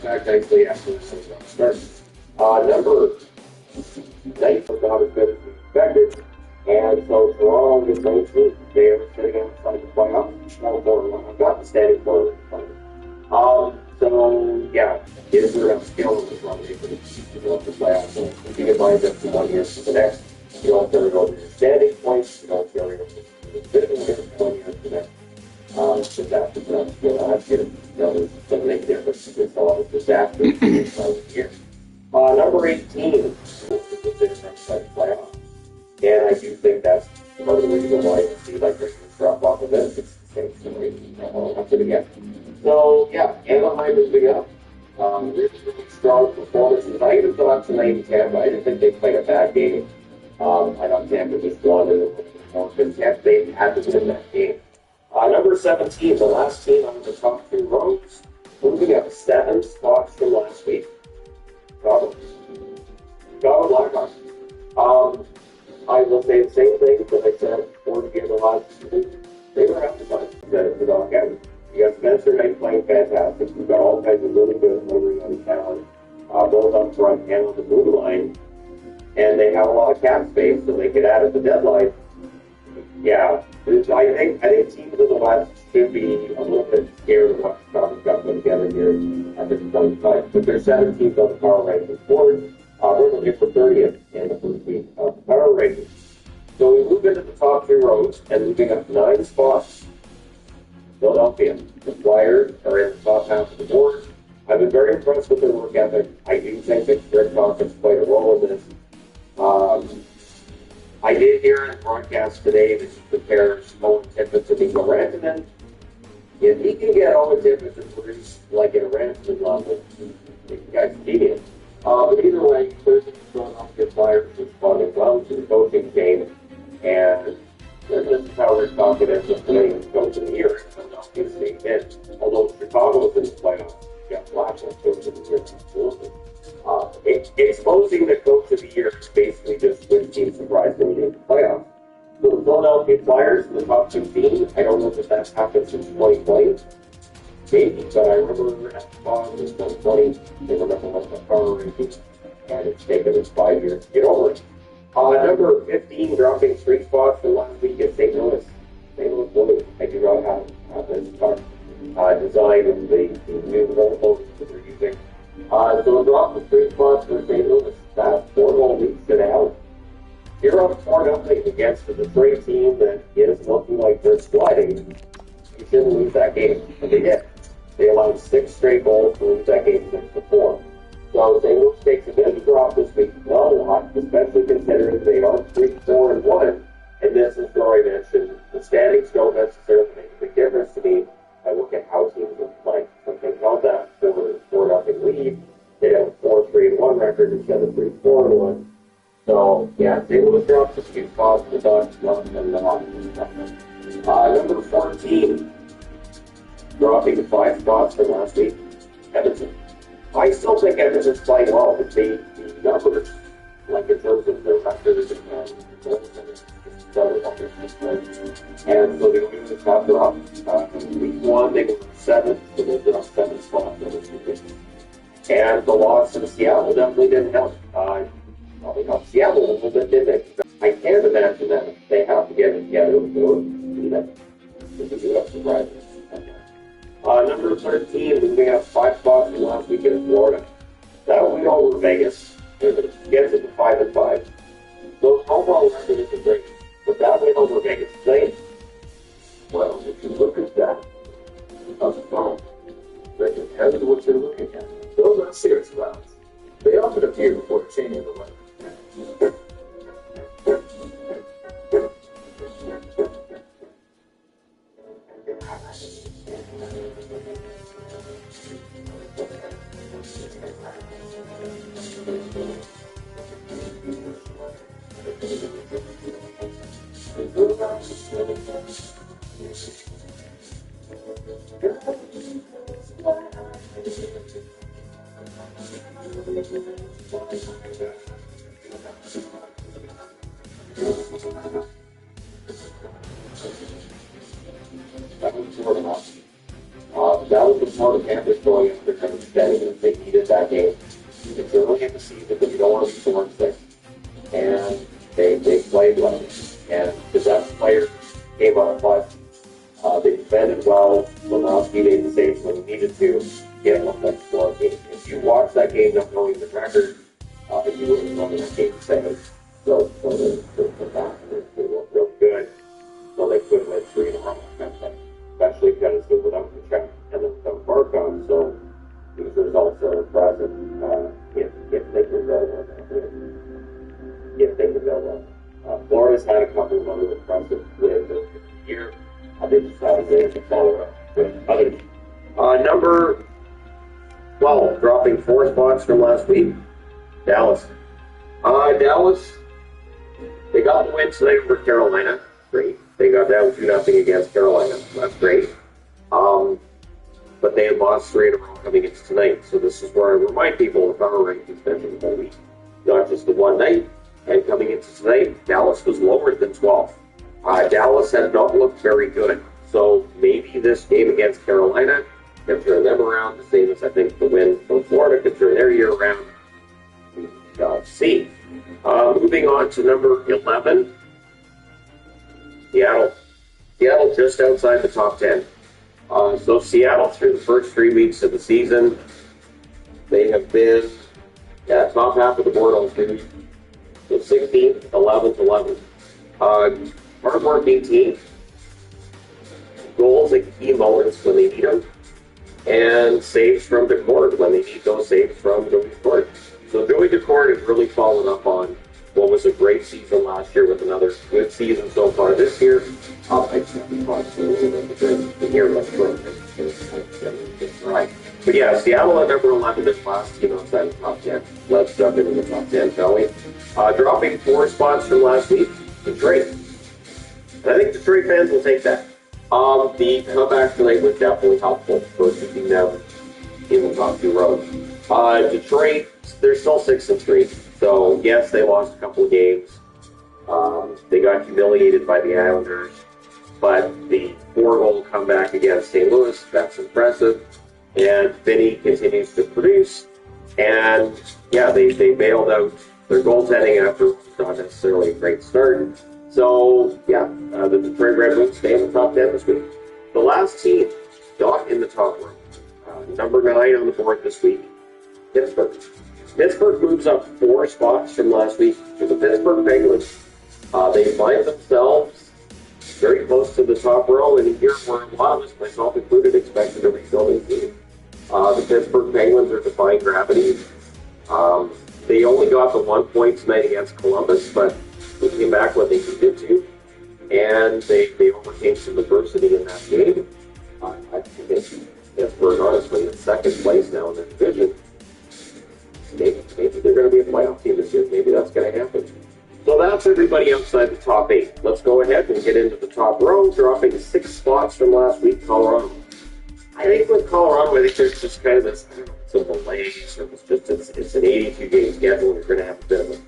back nicely after the season starts. Number 9 was not as good as we expected, and so Toronto is 19th. They are sitting outside the playoffs. I've got the standing for so yeah, is there enough skill in this runway for the playoffs? So if you can line up from 1 year to the next, you don't carry over your standing points, you don't carry over the division win from 1 year to the next. So that's enough skill. That's good. It doesn't make a difference. It's a lot of disaster year. Number 18 is the outside playoff. And I do think that's part of the reason why you see like there's a drop off of this. It's the same story after the game. So yeah, Anaheim is big up. Really strong performance tonight. I even thought tonight in Tampa. I didn't think they played a bad game. I thought Tampa just won and Tampa they had to win that game. Number 17, the last team on the top 2 rows, moving up 7 spots from last week. Got Blackhawks. I will say the same thing that I said before the game the last season. They were out to fight. The knockout. You got Spencer Knight playing fantastic. You've got all kinds of really good young talent, both up front and on the blue line. And they have a lot of cap space, so they could add at the deadline. Yeah, I think teams in the West should be a little bit scared of what Chicago's got put together here at this point in time. But there's 17th on the power rankings board. We're looking for 30th in the first week of the power rankings. So we move into the top 3 rows and moving up 9 spots. Philadelphia, the Flyers are in the top half of the board. I've been very impressed with their work ethic. I do think that Greg Conference played a role in this. I did hear in the broadcast today that he compares Owen Tippett to Nico Rantanen. If he can get Owen Tippett to produce like at a Rantanen level, the guy's genius. But either way, clearly the Philadelphia Flyers responding well to the coaching game, and this is how Rick Tocchet ends up winning the Coach of the Year in Philadelphia State Mint. Although Chicago's in the playoffs, Jeff Blashill, Coach of the Year, absolutely. Exposing the Coach of the Year is basically just when teams surprise when you get the playoffs. So the Philadelphia Flyers in the top 2 teams, I don't know if that's happened since 2020. Maybe, but I remember at the bottom in 2020, they were looking at the power rankings, and it's taken us 5 years to get over it. Number 15, dropping 3 spots from last week is St. Louis. St. Louis Blues. I do not have this design of the new logos that they're using. So a drop of 3 spots for St. Louis. That's 4 more weeks to out. You're up 4-0 against the Detroit team that is looking like they're sliding. You shouldn't lose that game. But they did. They allowed 6 straight goals to lose that game 6-4. So St. Louis takes a bit of a drop this week. Not a lot, especially considering they are 3-4-1. And this is where I mentioned the standings don't necessarily make a big difference to me. I look at how teams are playing. So they held that 4-0 lead. They have a 4-3-1 record instead of 3-4-1. So yeah, St. Louis drops a few spots. The Ducks and the Hawks. Number 14, dropping 5 spots from last week. Edmonton. I still think Edmonton's playing well, but the numbers, like in terms of their records and so they were in the top drop. Week 1, they were 7th, so they were up 7 spots. And the loss in Seattle definitely didn't help. Probably helped Seattle a little bit, didn't it? I can't imagine that they have to get it together to do that. This is a surprise. Number 13, moving up 5 spots from last week in Florida. That will be over Vegas. It gets it to 5-5. Those overall record isn't great, but that win over Vegas tonight, well, if you look at that on the phone, they can tell you what you're looking at. Those aren't serious clouds. They often appear before changing the weather. that was before the Panthers going after kind of spending and they needed that game. It's early in the season, but you don't want to be 4-6. And they played well. And the best player came on a push. They defended well. Lomowski made the saves when he needed to get one that score. If you watch that game not knowing the record, you wouldn't know that game saying so they were real good. So they could win 3 in a row, especially because they're without the check and then without Barkov. So these results are impressive if they can build on. If they can build on. Florida's had a couple of other impressive wins this year. They just haven't been able to follow up with others. Number 12, dropping 4 spots from last week. Dallas. Dallas, they got the win tonight over Carolina. Great. They got down 2-0 against Carolina. That's great. But they had lost 3 in a row coming into tonight. So this is where I remind people of power rankings mentioned the whole week. Not just the one night. And coming into tonight, Dallas was lower than 12. Dallas had not looked very good. So maybe this game against Carolina can turn them around, the same as I think the win from Florida could turn their year around. We shall see. Moving on to number 11, Seattle. Seattle just outside the top 10. So Seattle, through the first 3 weeks of the season, they have been top half of the board all 3 weeks. So 16th, 11th, 11th. Hard-working team. Goals at key moments when they need them. And saves from Decord when they need those saves from Joey Decord. So Joey Decord has really followed up on what was a great season last year with another good season so far this year. But yeah, Seattle at number 11 is last team outside the top 10. Let's jump into the top 10, shall we? Dropping 4 spots from last week, Detroit. And I think Detroit fans will take that. The comeback tonight was definitely helpful for keeping them in the top 2 rows. Detroit, they're still 6-3. So yes, they lost a couple of games. They got humiliated by the Islanders, but the 4-goal comeback against St. Louis, that's impressive. And Vinny continues to produce. And yeah, they bailed out their goaltending after not necessarily a great start. So yeah, the Detroit Red Wings stay in the top 10 this week. The last team not in the top row, number 9 on the board this week, Pittsburgh. Pittsburgh moves up 4 spots from last week to the Pittsburgh Penguins. They find themselves very close to the top row, and here where a lot of us, myself included, expected a rebuilding team. The Pittsburgh Penguins are defying gravity. They only got the 1 point tonight against Columbus, but they came back when they needed to, and they overcame some adversity in that game. I think Pittsburgh, honestly, in second place now in the division. Maybe they're going to be a playoff team this year. Maybe that's going to happen. So that's everybody outside the top 8. Let's go ahead and get into the top row, dropping 6 spots from last week, Colorado. I think with Colorado, I think there's just kind of this, I don't know, it's a malaise, or it's an 82-game schedule, and you're going to have a bit of a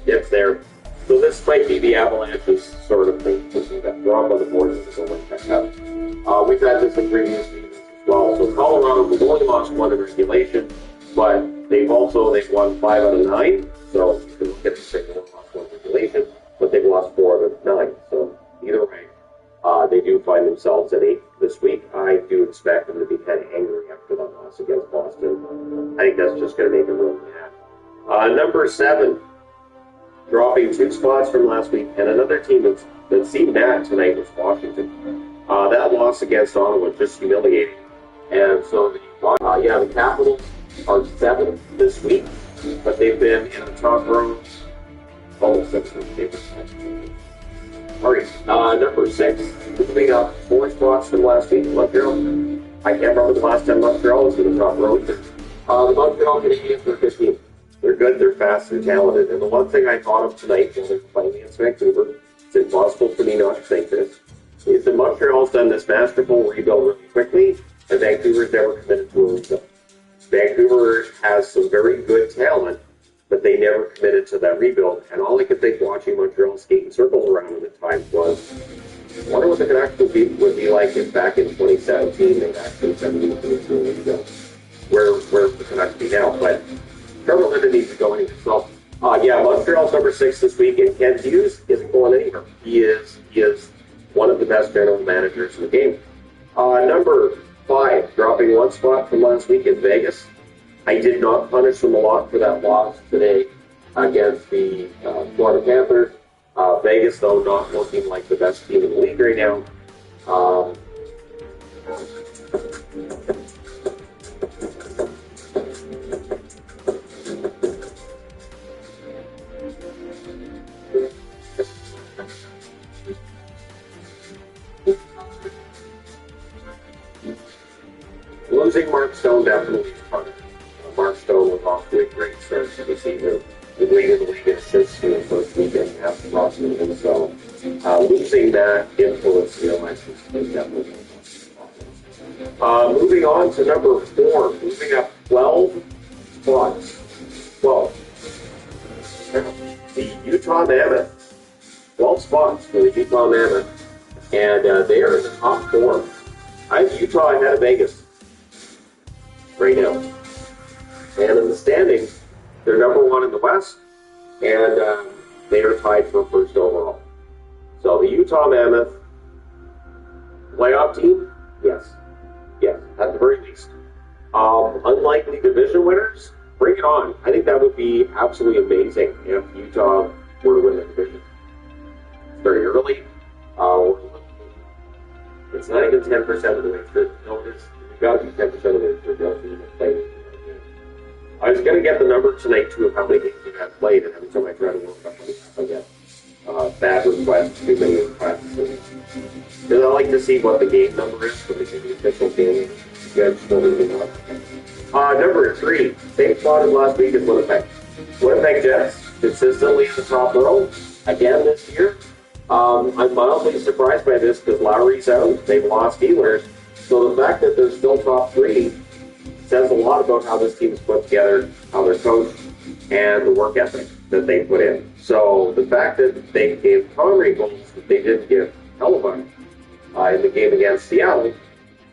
dip there. So this might be the Avalanche's sort of thing, pushing that drop on the board as they go back up. We've had this in previous seasons as well. So Colorado has only lost 1 in regulation, but they've won 5 out of 9. So you can look at the second one, lost 1 in regulation, but they've lost 4 out of 9. So either way, they do find themselves at 8 this week. I do expect them to be kind of angry after that loss against Boston. I think that's just going to make them really mad. Number 7. Dropping 2 spots from last week, and another team that seemed bad tonight was Washington. That loss against Ottawa just humiliating. And so the Capitals are 7th this week, but they've been in the top row almost 6 weeks. All right, number 6, moving up 4 spots from last week, Montreal. I can't remember the last time Montreal was in the top row either. The Montreal Canadiens are 15th. They're good, they're fast, they're talented. And the one thing I thought of tonight when they're playing against Vancouver, it's impossible for me not to think this, is that Montreal's done this masterful rebuild really quickly, and Vancouver's never committed to a rebuild. Vancouver has some very good talent, but they never committed to that rebuild. And all I could think watching Montreal skate in circles around them at times was, I wonder what the Canucks would be like if back in 2017 they actually sent me to the league. Where the Canucks be now? But Trevor Linden needs to go anyway. So, yeah, Montreal's number 6 this week, and Ken Hughes isn't going anywhere. He is one of the best general managers in the game. Number 5, dropping 1 spot from last week in Vegas. I did not punish them a lot for that loss today against the Florida Panthers. Vegas, though, not looking like the best team in the league right now. Losing Mark Stone definitely is hard. Mark Stone was off to a great start to the season. The league in assists in the first weekend after losing him. So losing that influence in the elections is definitely. Moving on to number 4, moving up 12 spots. 12. The Utah Mammoth. 12 spots for the Utah Mammoth. And they are in the top 4. I have Utah ahead of Vegas right now. And in the standings, they're number 1 in the West, and they are tied for first overall. So the Utah Mammoth, playoff team? Yes. Yes, at the very least. Unlikely division winners? Bring it on. I think that would be absolutely amazing if Utah were to win the division. It's very early. It's not even 10% of the way through. No, it's got to be 10% of the way through. I was going to get the number tonight, too, of how many games you have played, and every time I try to work up I get bad requests, too many requests. Because I like to see what the game number is for the official game. You guys still moving on. Number 3, same spot as last week is Winnipeg. Winnipeg Jets, consistently in the top row, again this year. I'm mildly surprised by this because Lowry's out. They've lost Ehlers. So the fact that they're still top 3 says a lot about how this team is put together, how they're coached, and the work ethic that they put in. So the fact that they gave Connery goals that they didn't give Hellebuck in the game against Seattle,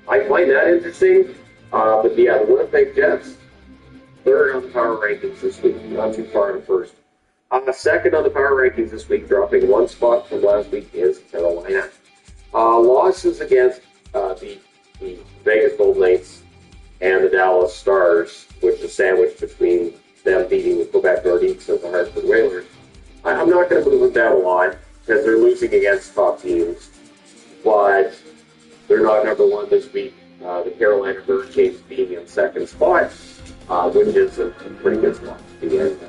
I find that interesting. But yeah, the Winnipeg Jets, 3rd on the power rankings this week, not too far in first. 2nd on the power rankings this week, dropping 1 spot from last week, is Carolina. Losses against the Vegas Golden Knights and the Dallas Stars, which is sandwiched between them beating the Quebec Nordiques and the Hartford Whalers. I'm not going to move them down a lot because they're losing against top teams, but they're not number 1 this week. The Carolina Hurricanes being in 2nd spot, which is a pretty good spot to get.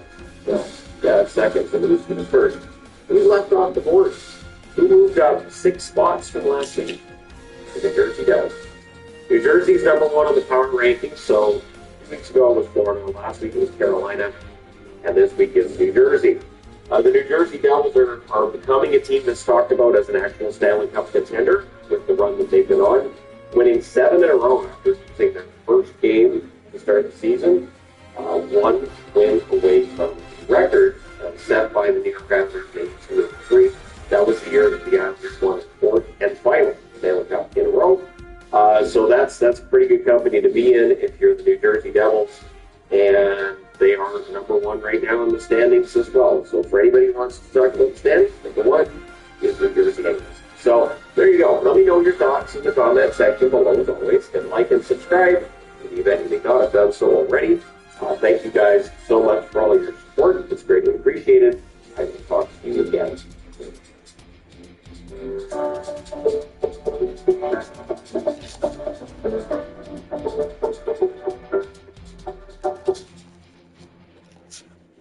So, 2nd to lose to the 1st. Who left off the board? Who moved up 6 spots from last week? The New Jersey Devils. New Jersey's number 1 on the power rankings, so 2 weeks ago it was Florida, last week it was Carolina, and this week it's New Jersey. The New Jersey Devils are becoming a team that's talked about as an actual Stanley Cup contender with the run that they've been on, winning 7 in a row after losing their first game to start the season. 1 win away from record set by the New York Islanders in 2003. That was the year that the Islanders won the 4th and final Stanley Cup in a row. So that's a pretty good company to be in if you're the New Jersey Devils, and they are number 1 right now in the standings as well. So for anybody who wants to talk about the standings, number 1 is New Jersey Devils. So there you go. Let me know your thoughts in the comment section below as always, and like and subscribe if you've anything not have done so already. Thank you guys so much for all of your support. It's greatly appreciated. I will talk to you again.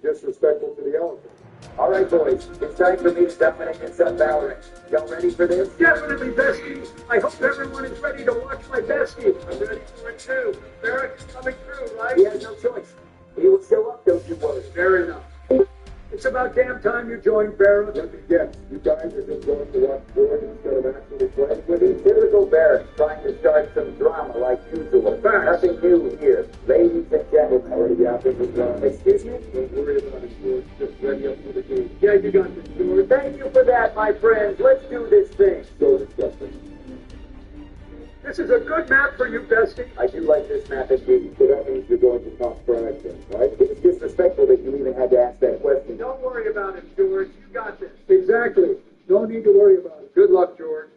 Disrespectful to the elephant. All right, boys, it's time for me to dominate and set Valerie. Y'all ready for this? Definitely, Bestie. I hope everyone is ready to watch my Bestie. I'm ready for it too. Barrett is coming through, right? He has no choice. He will show up, don't you worry. Fair enough. It's about damn time you joined Barrett. Let me guess, you guys are just going to watch board instead of actually playing with him? Typical Barrett, trying to start some drama like usual. Facts. Nothing new here. Ladies and gentlemen. Already out there for drama. Excuse me? Don't worry about it, George. Just ready up for the game. Yeah, you got this, George. Thank you for that, my friends. Let's do this thing. So good map for you, Bestie. I do like this map indeed, so that means you're going to talk trash then, right? It's disrespectful that you even had to ask that question. Don't worry about it, George. You got this. Exactly. No need to worry about it. Good luck, George.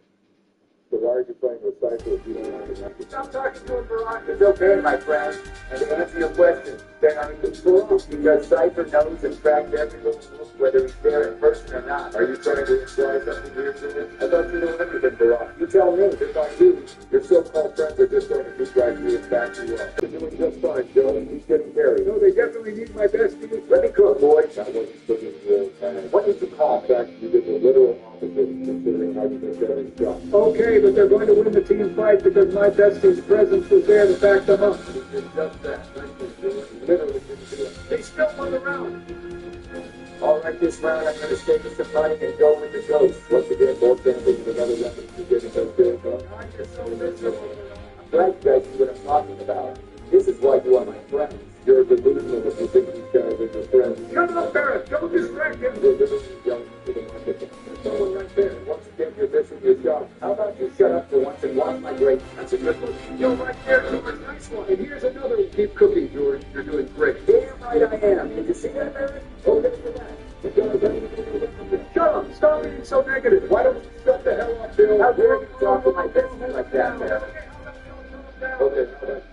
So why are you playing with Cypher if you don't have the message? Stop talking to him, Barack. It's okay, my friend. And to answer your question, then I'm because Cypher knows and tracks every little move, whether he's there in person or not. Are you trying to imply something here to this? I thought you knew everything, Barack. You tell me. If I do, your so-called friends are just going to keep driving you and back you up. You're doing just fine, Joe. He's getting carried. No, they definitely need my Bestie. Let me cook, boys. Not what you put in your what did you call back? You did the literal opposite, considering how you did every shot. Okay, but they're going to win the team fight because my Bestie's presence was there to back them up. He did just that. Literally didn't do it. They still won the round. All right, this round I'm going to stake us some money and go with the ghost. Once again, more chances of another round to getting those deals done. God, you're so miserable. I'm glad you guys see what I'm talking about. This is why you are my friends. You're delusional if you think these guys are your friends. Shut up, Barrett. Don't distract him. You're literally young to the market. There's someone right there. Once again, you're missing your shot. How about you shut up for once and watch my great? That's a good one. You're right there, George. Nice one. And here's another one. Keep cooking, George. You're doing great. Damn right I am. Did you see that, Barrett? Okay for that. Shut up. Stop being so negative. Why don't you shut the hell up, Bill? How dare you talk to my business like that, man? Okay, you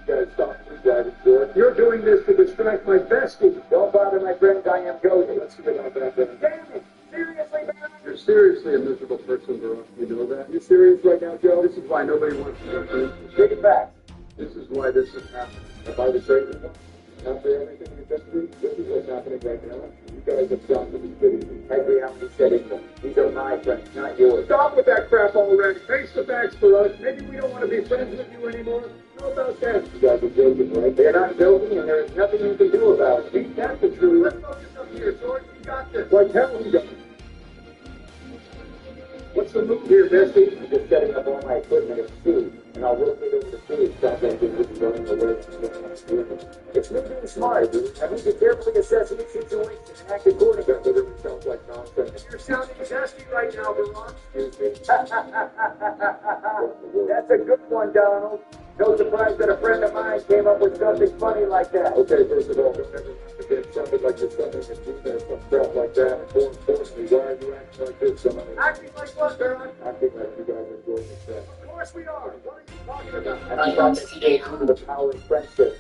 gotta stop driving, George. You're doing this to distract my Bestie. Don't bother my friend, I am going. Let's get on that then. Damn it. Seriously, man? You're seriously a miserable person, Baruch. You know that? You serious right now, Joe? This is why nobody wants to work with you. Take it back. This is why this is happening. If I was saying this, after everything you've been through, this is what's happening right now. You guys have shot to the city. Every reality setting them. These are my friends, not yours. Stop with that crap already. Face the facts, Baruch. Maybe we don't want to be friends with you anymore. How about that? You guys are joking, right? They're not joking, and there is nothing you can do about it. Ain't that the truth? Let's focus up here, George. You got this. Like hell, you got it. What's the move here, Bestie? I'm just setting up all my equipment at sea, and I'll rotate over to sea and stop engine just running away from the It's me being smart, dude. I need to carefully assess each situation and act accordingly. That literally sounds like nonsense. You're sounding Bestie right now, Baruch. Excuse me. That's a good one, Donald. No surprise that a friend of mine came up with something funny like that. Okay, first of all, don't ever forget something like this, something that you said, some crap like that. And more importantly, why are you acting like this, Donald? Acting like what, Baruch? Acting like you guys are doing this stuff. Of course we are. What are you talking about? And I thought this gave you the power of friendship.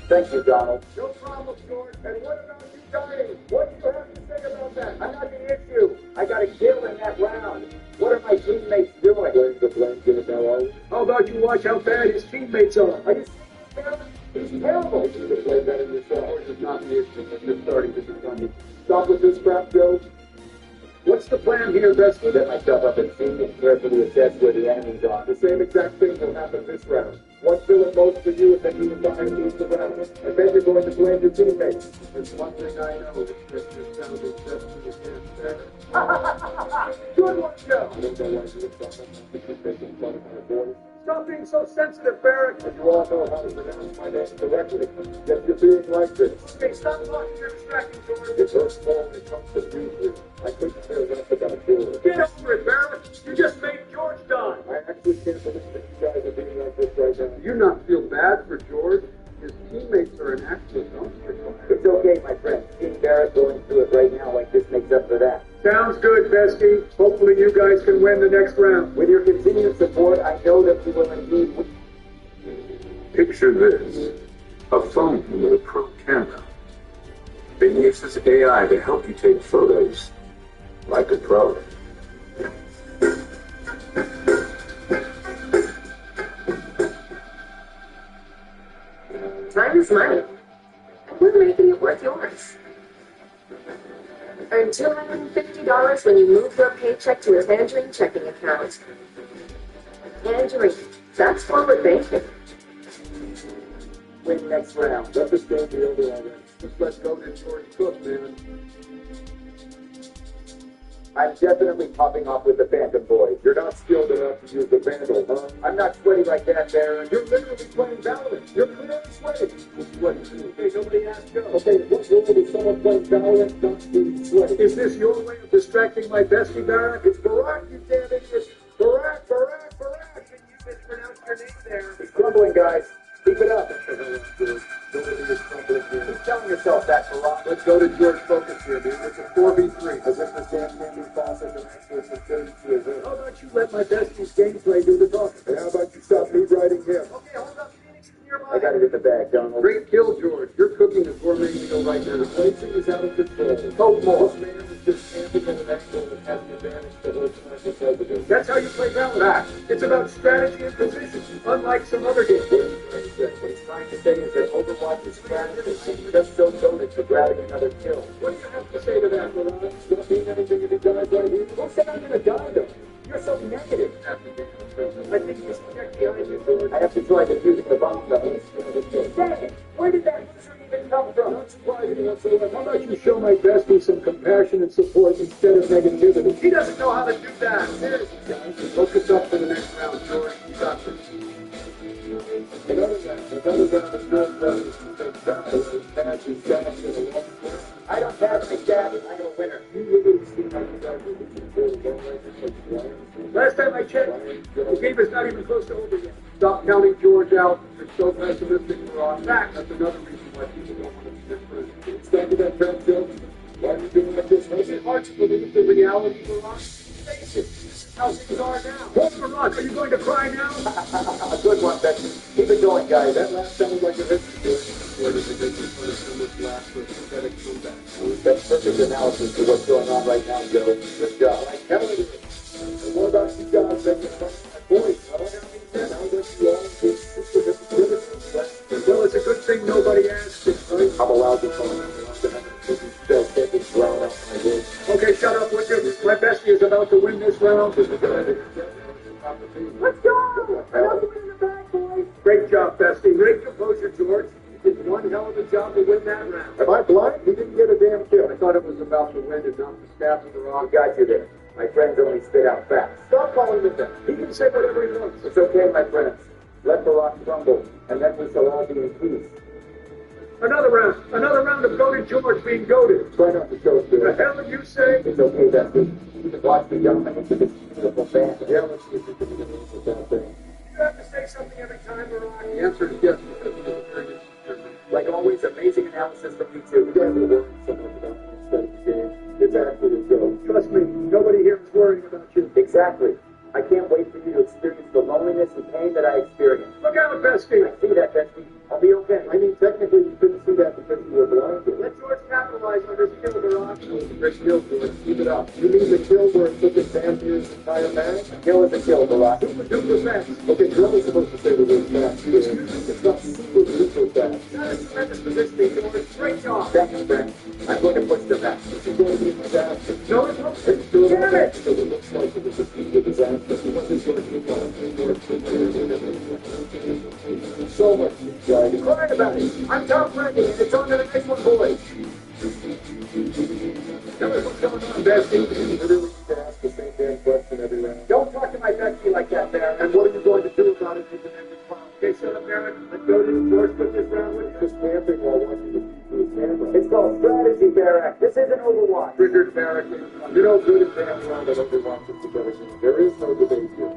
Thank you, Donald. No problem, George. And what about you dying? What do you have to say about that? I'm not the issue. I got a kill in that round. What are my teammates doing? Playing the blame game now, are you? How about you watch how bad his teammates are? Are you serious? He's terrible. You should play better yourself. George is not the issue, but you're starting to become it. Stop with this crap, Joe. What's the plan here, Bestie? Set myself up and see and carefully assess where the enemies are. The same exact thing will happen this round. One fill at most for you, and then you and I lose the round. And then you're going to blame your teammates. There's one thing I know. It's just sounded just to the better. Good one, Joe. I don't know why you would stop. You're making fun of my voice. Stop being so sensitive, Barrett. And you all know how to pronounce my name correctly. Yet you're being like this. Okay, stop talking. You're distracting, George. It hurts more when it comes to music. I couldn't care less about yours. Get over it, Barrett. You just made George die. I actually can't believe that you guys are being like this right now. Do you not feel bad for George? His teammates are an actual dumpster fire. It's okay, my friend. Seeing Barrett going through it right now like this makes up for that. Sounds good, Bestie. Hopefully you guys can win the next round. With your continued support, I know that we will indeed win. Picture this, a phone with a pro camera. It uses AI to help you take photos like a pro. Time is money, and we're making it worth yours. Earn $250 when you move your paycheck to a Tangerine checking account. Tangerine, that's forward banking. Win next round. Let this game be over already. Just let's go to George Cook, man. I'm definitely popping off with the Phantom Boys. You're not skilled enough to use the Vandal, huh? I'm not sweaty like that, Baron. You're literally playing Valorant. You're clearly sweaty. What? Okay, nobody asked Joe. Okay, what role is someone playing Valorant not being sweaty? Is this your way of distracting my Bestie, Barrett? It's Barack, you damn idiot. Barack. You mispronounced your name there. It's crumbling, guys. Keep it up. Keep telling yourself that, Barack. Let's go to George Focus here, dude. It's a 4v3. As if this damn candy faucet is actually for 32 years old. How about you let my bestie's gameplay do the talking? Hey, how about you stop me writing him? Okay, hold up, Phoenix is nearby. I got it in the bag, Donald. Great kill, George. You're cooking a gourmet meal right now. Inflation is out of control. Hope more. This man is just camping at an angle that has the advantage to hold time with president. That's how you play Valorant. It's about strategy and position, unlike some other games. What he's trying to say is that Overwatch is strategy and just so goaded for grabbing another kill. What do you have to say to that, Barack? Does that mean anything if he dies right here? Who said I'm gonna die though? You're so negative. I think you should check behind you, George. I have to try defusing the bomb though. Dang it! Where did that answer even come from? Not surprising whatsoever. How about you show my bestie some compassion and support instead of negativity? He doesn't know how to do that. Seriously, guys. Focus up for the next round, George. You got this. Another round of short brothers who take matches down to the long term. I don't have any stats. I'm a winner. You really seem like you guys are looking for the game right. Last time I checked, the game is not even close to over yet. Stop counting George out. You're so pessimistic, Barack. That's another reason why people don't want to be this person. Stand to that term, Joe. Why are you doing like this? Is it hard to believe the reality, Barack? Face it, this is how things are now. Hold Barack, are you going to cry now? A good one, Becky. Keep it going, guys. That last sounded like a history. Where does it get you for so much last for a pathetic comeback? That's perfect analysis of what's going on right now, Joe. Good job. I tell you. And what about you guys that can find my voice? I don't have any sense. How does you all get super hypocritical? Well, it's a good thing nobody asked it, right? I'm allowed to call it. Okay, shut up, would you? My bestie is about to win this round. Let's go! Another one in the bag, boys. Great job, bestie. Great composure, George. You did one hell of a job to win that round. Am I blind? He didn't get a damn kill. I thought it was about to win and not the stats of the I rock. got you there. My friends only spit out facts. Stop calling him that. He can say whatever he wants. It's okay, my friends. Let the rock crumble, and then we shall all be in peace. Another round of goaded George being goaded. Try not to show it The to us. hell did you say? It's okay, Bessie. You can watch the young man to this beautiful band. Yeah, let's see if we can do that thing. You have to say something every time, Barack. The answer is yes, because he is a very good shooter. Like always, amazing analysis from you two. You guys are worrying so much about me instead of the game. It's actually a joke. Trust me, nobody here is worrying about you. Exactly. I can't wait for you to experience the loneliness and pain that I experienced. Look out, bestie. I see that, Bessie. I'll be okay. I mean, technically, you couldn't see that because you were blinded. Let George capitalize on his skill, Barack. Great kill, George. Keep it up. You mean the kill where it took advantage of his entire man? A kill is a kill, Barack. Super duper fast. Okay, you're only supposed to say the word fast. It's not super duper fast. That is tremendous positioning, George. Great job. Thank you, friend. I'm going to push the back. This is going to be a disaster. No, it won't. It's still Damn it! because it looks like it was a disaster. What is going to be so much, guys. You're crying about it. I'm Tom Brady, and it's on to the next one, boys. Tell us what's going on, bestie. You really need to ask the same damn question every round. Don't talk to my bestie like that, Barrett. And what are you going to do about it if you can respond? Okay, shut up, Barrett. Let's go to George put this round with you. Just camping while watching the feed through his camera. It's called strategy, Barak. This isn't Overwatch. Triggered Barrack. You know, good and bad round of Overwatch is together. There is no debate here.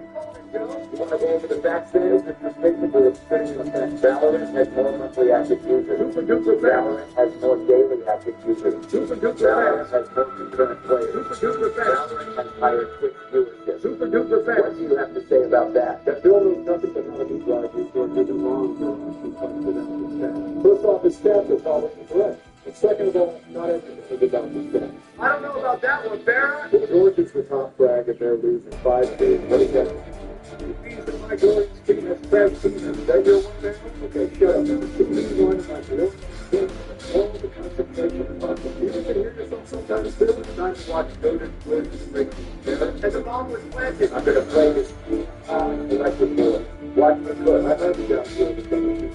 You want to go over the facts then? If you're capable of spinning the facts, Valorant has more monthly active users. Super duper fast. Valorant has more daily active users. Super duper Valorant fast. has more concurrent players. Super duper fast. Valorant has higher Twitch viewership. Super duper What fast. do you have to say about that? That Bill knows nothing but how to be drivers or even wrong for First off, his stats are probably incorrect. And second of all, not everything is about the stats. I don't know about that one, Barrett. George is the top frag and they're losing 5 games. What is that? These are my glorious team. That's best team. Is that your one man? Okay, shut up. This is the one my glorious team. All the concentration of muscle. You can hear yourself sometimes too. It's time to watch Goated George and Rick. And the bomb was planted. I'm going to play this team electric board. Watch me cook. I might be down here to come with you.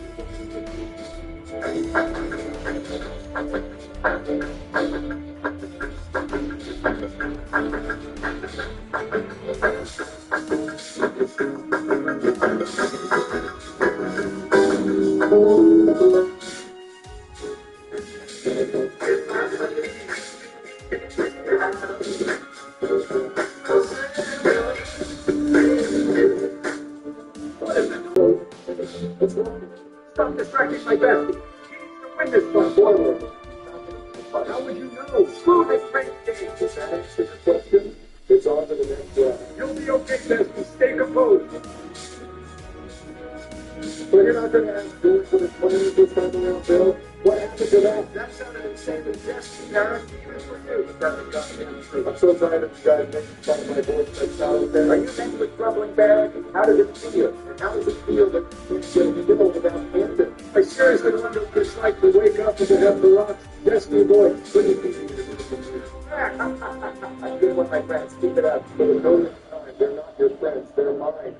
my bestie. He needs to win this one. Spoiler. How would you know? Screw this race game. Does that answer your question? It's on to the next round. You'll be okay, bestie. Stay composed. But you're not going to ask George what his plan is this time around, Bill? What happened to that? That sounded insanely desperate, Derek, even for you. But that's a goddamn truth. I'm so tired of you guys making fun of my voice that's not out there. Are you men with troubling Barrett? How does it feel? And how does it feel that you should be given without Hampton? I seriously wonder what it's like to wake up and to have the Rock's destiny voice. Wouldn't it be A good one, my friends. Keep it up. For the millionth time, they're not your friends, they're mine.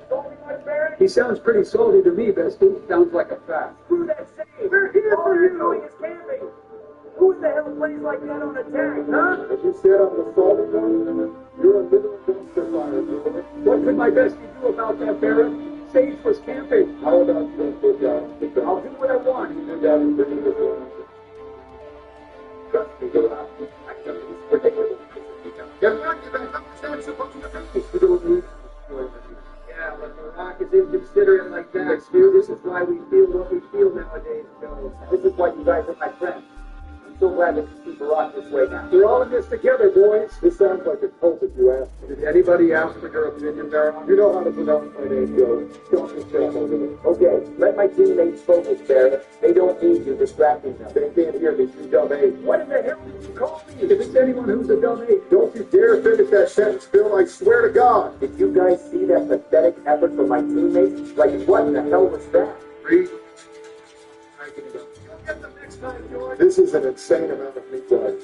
He sounds pretty salty to me, bestie. Sounds like a fact. Screw that save. We're here for you. All you're doing is camping. Who in the hell plays like that on a tag, huh? As you said on the salty zone, you're a literal dumpster fire, George. What could my bestie do about that, Barrett? Sage was camping. How about you don't put down the I'll do what I want. You do that and bring it around. Trust me, you'll have to. I know this is ridiculous. You're not giving up. What's that supposed to be? You don't need Yeah, but the Rock is inconsiderate like that. This is why we feel what we feel nowadays, Joe. This is why you guys are my friends. I'm so glad that you keep the Rock this way now. We're all in this together, boys. This sounds like a cult if you ask me. Did anybody ask for your opinion, Barrett? You know how to pronounce my name, Joe. Don't mistake over it. Okay, let my teammates focus, Barrett. They don't need you distracting them. They can't hear me, you dumb ape. What in the hell did you call me? If it's anyone who's a dumb ape, Don't you dare finish that sentence, Bill. I swear to God. Did you guys see that pathetic effort from my teammates? Like, what in the hell was that? Reed, you'll get them next time, George. this is an insane amount of me time.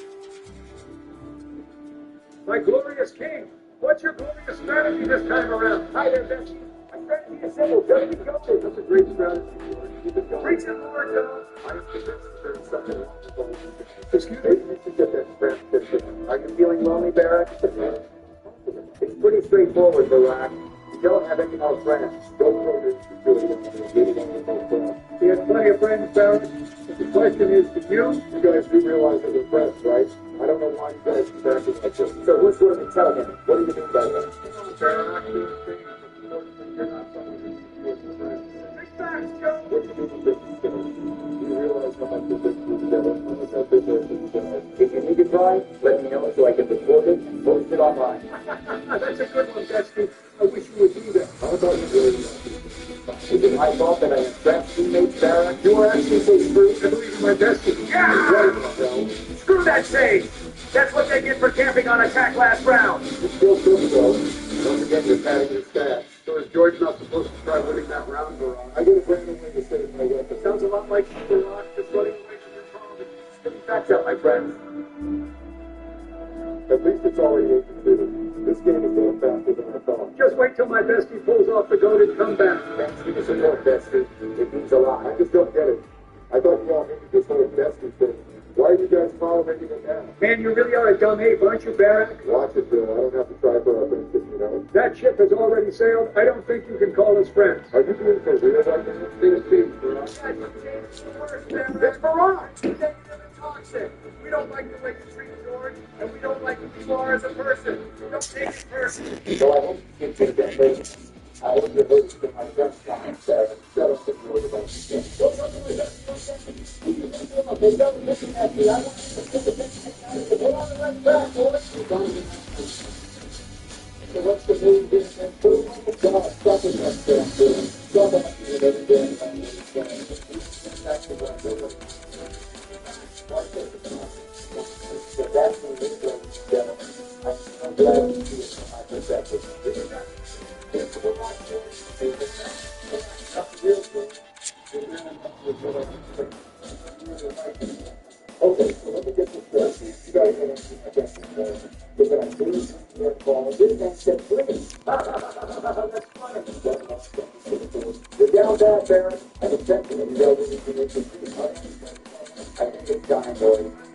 My glorious king, what's your glorious strategy this time around? Hi there, Bessie. My strategy is simple. Just keep going. That's a great strategy, George. Keep it going. Preach it, Lord, Joe. I'm convinced there's something wrong with all of you. Excuse Maybe me? you should get that transcription. Are you feeling lonely, Barrett? It's pretty straightforward, Barack. You don't have any more friends. Don't throw your security into the He has plenty of friends, Barrett. But the question is, to you, You guys do realize that we're friends, right? I don't know why you guys keep acting like this. So who's going to tell him? What do you mean by that? big facts, Joe. What do you mean that you do? Do you realize how much of this we've done? How much of this is done? If you need to try, let me know so I can record it and post it online. That's a good one, Bestie. I wish you would do that. How about you really? Is it my fault that I impressed teammates, Barrett? You were actually so screwed. I believe in my bestie. Yeah! Screw that save! That's what they get for camping on attack last round. You're still good, though. Don't forget you're padding your stats. So is George not supposed to try winning that round, Baron? I get a brand new way to save my weapon. Sounds a lot like The Rock just running away from your problem. Give me facts up, my friends. At least it's already 8 to 2. This game is going faster than I thought. Just wait till my bestie pulls off the goated comeback. Thanks for the support, Bestie. It means a lot. I just don't get it. I thought you all hated this whole bestie thing. Why are you guys following it now? Man, you really are a dumb ape, aren't you, Barrett? Watch it, Bill. I don't have to try for our friendship, you know. That ship has already sailed. I don't think you can call us friends. Are you being for real right now? Things being It's Barack. He's toxic. We don't like the way you treat George, and we don't like who you are as a person. Don't take it personally. So I hope you get that later. I hope you're hoping to my friends time, Sarah. Tell us the story about the Okay, don't listen at me. I want you to put the picture Put on the right track, boys. So what's the move this and boom? God, stop it up there. Stop it up here every day. That's the one. So that's the reason, gentlemen. I'm glad to see it from my perspective. Okay, so let me get this straight. You guys are going to please your ball. This man said, please. That's funny. You're down bad, Baron. I'm expecting it. You know, this is the I think it's time, boys.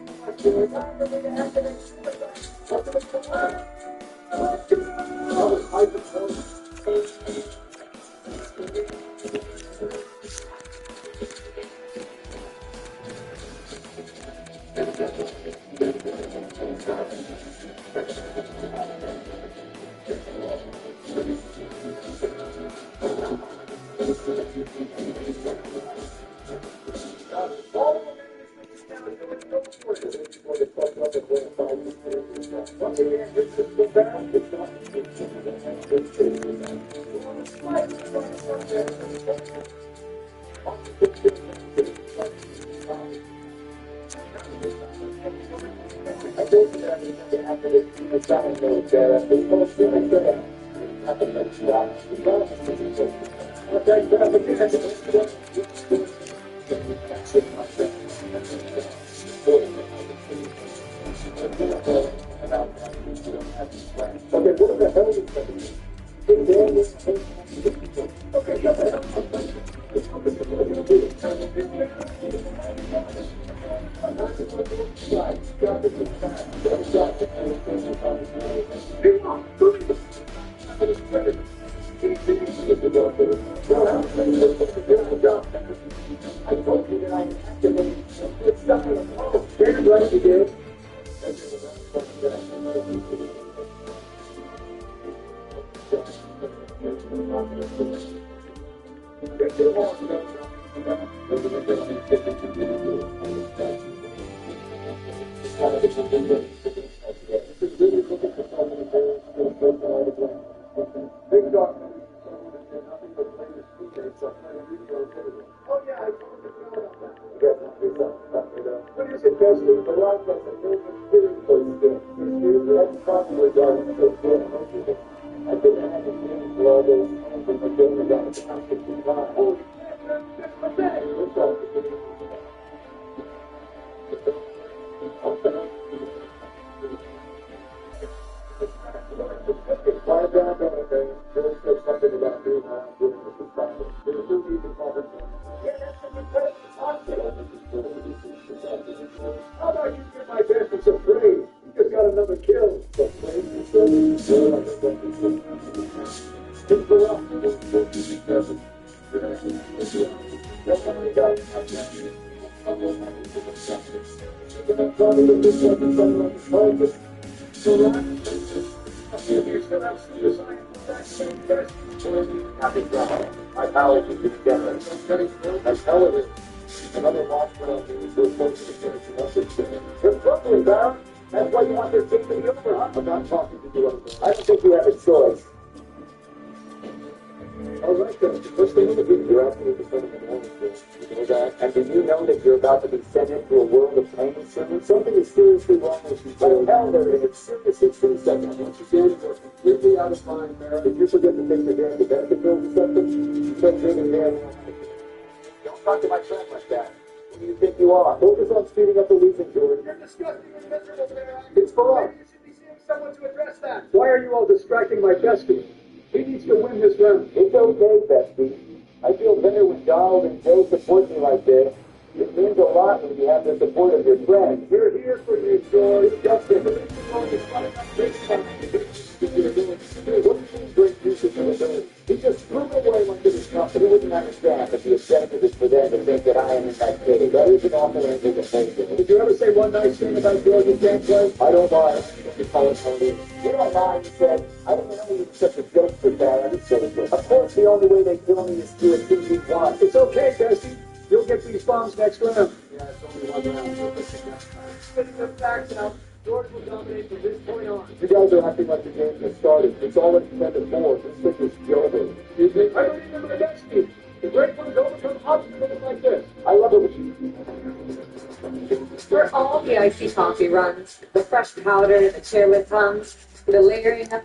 Coffee runs, the fresh powder, the chairlift hums, the layering up.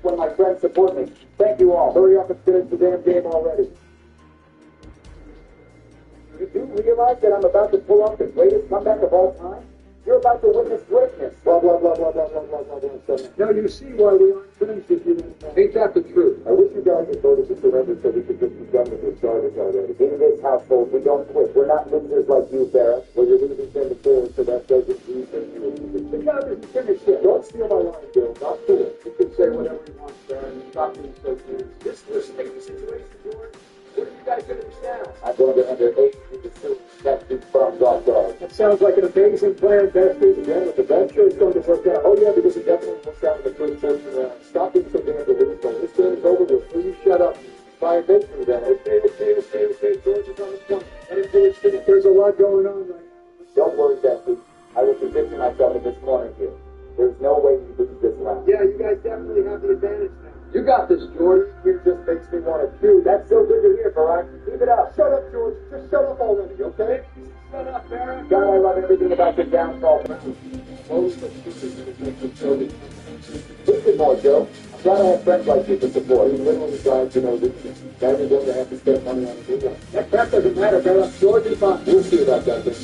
When my friends support me. Thank you all. Hurry up and finish the damn game already. You do realize that I'm about to pull off the greatest comeback of all time? You're about to witness greatness. Blah, blah, blah, blah, blah, blah, blah, blah, blah. Now you see why we aren't finished with you. Ain't that the truth? I wish you guys had voted to surrender so we could just be done with this garbage already. In this household, we don't quit. We're not losers like you, Barrett, where you're losing 10-4, so that doesn't mean that you're losing. The guy doesn't finish yet. Don't steal my line, Bill. Not cool. You can say whatever you want, Barrett. Stop being so serious. This is a sticky situation, George. What are you guys going to do now? I'm going to undertake to sue that big bums off guard. That sounds like an amazing plan, Bestie. Again, with the best sure it's going to work out. Oh, yeah, because it definitely works out in the first portion round. Stop being so damn delusional. This game is over with. Will you shut up? Try and make through that. Okay. George is on the point. Let him There's a lot going on right now. Don't worry, Bessie. I will position myself in this corner here. There's no way you lose this round. Yeah, you guys definitely have the advantage now. You got this, George. You just makes me want to chew. That's so good to hear, Barack. Keep it up. Shut up, George. Just shut up already, okay? Shut up, Barrett. God, I love everything about your downfall. Listen more, Joe. I'm glad I have friends like you to support. You literally drive to no reason. Now you're going to have to spend money on a new one. That crap doesn't matter, Barrett. George is fine. We'll see about that thing.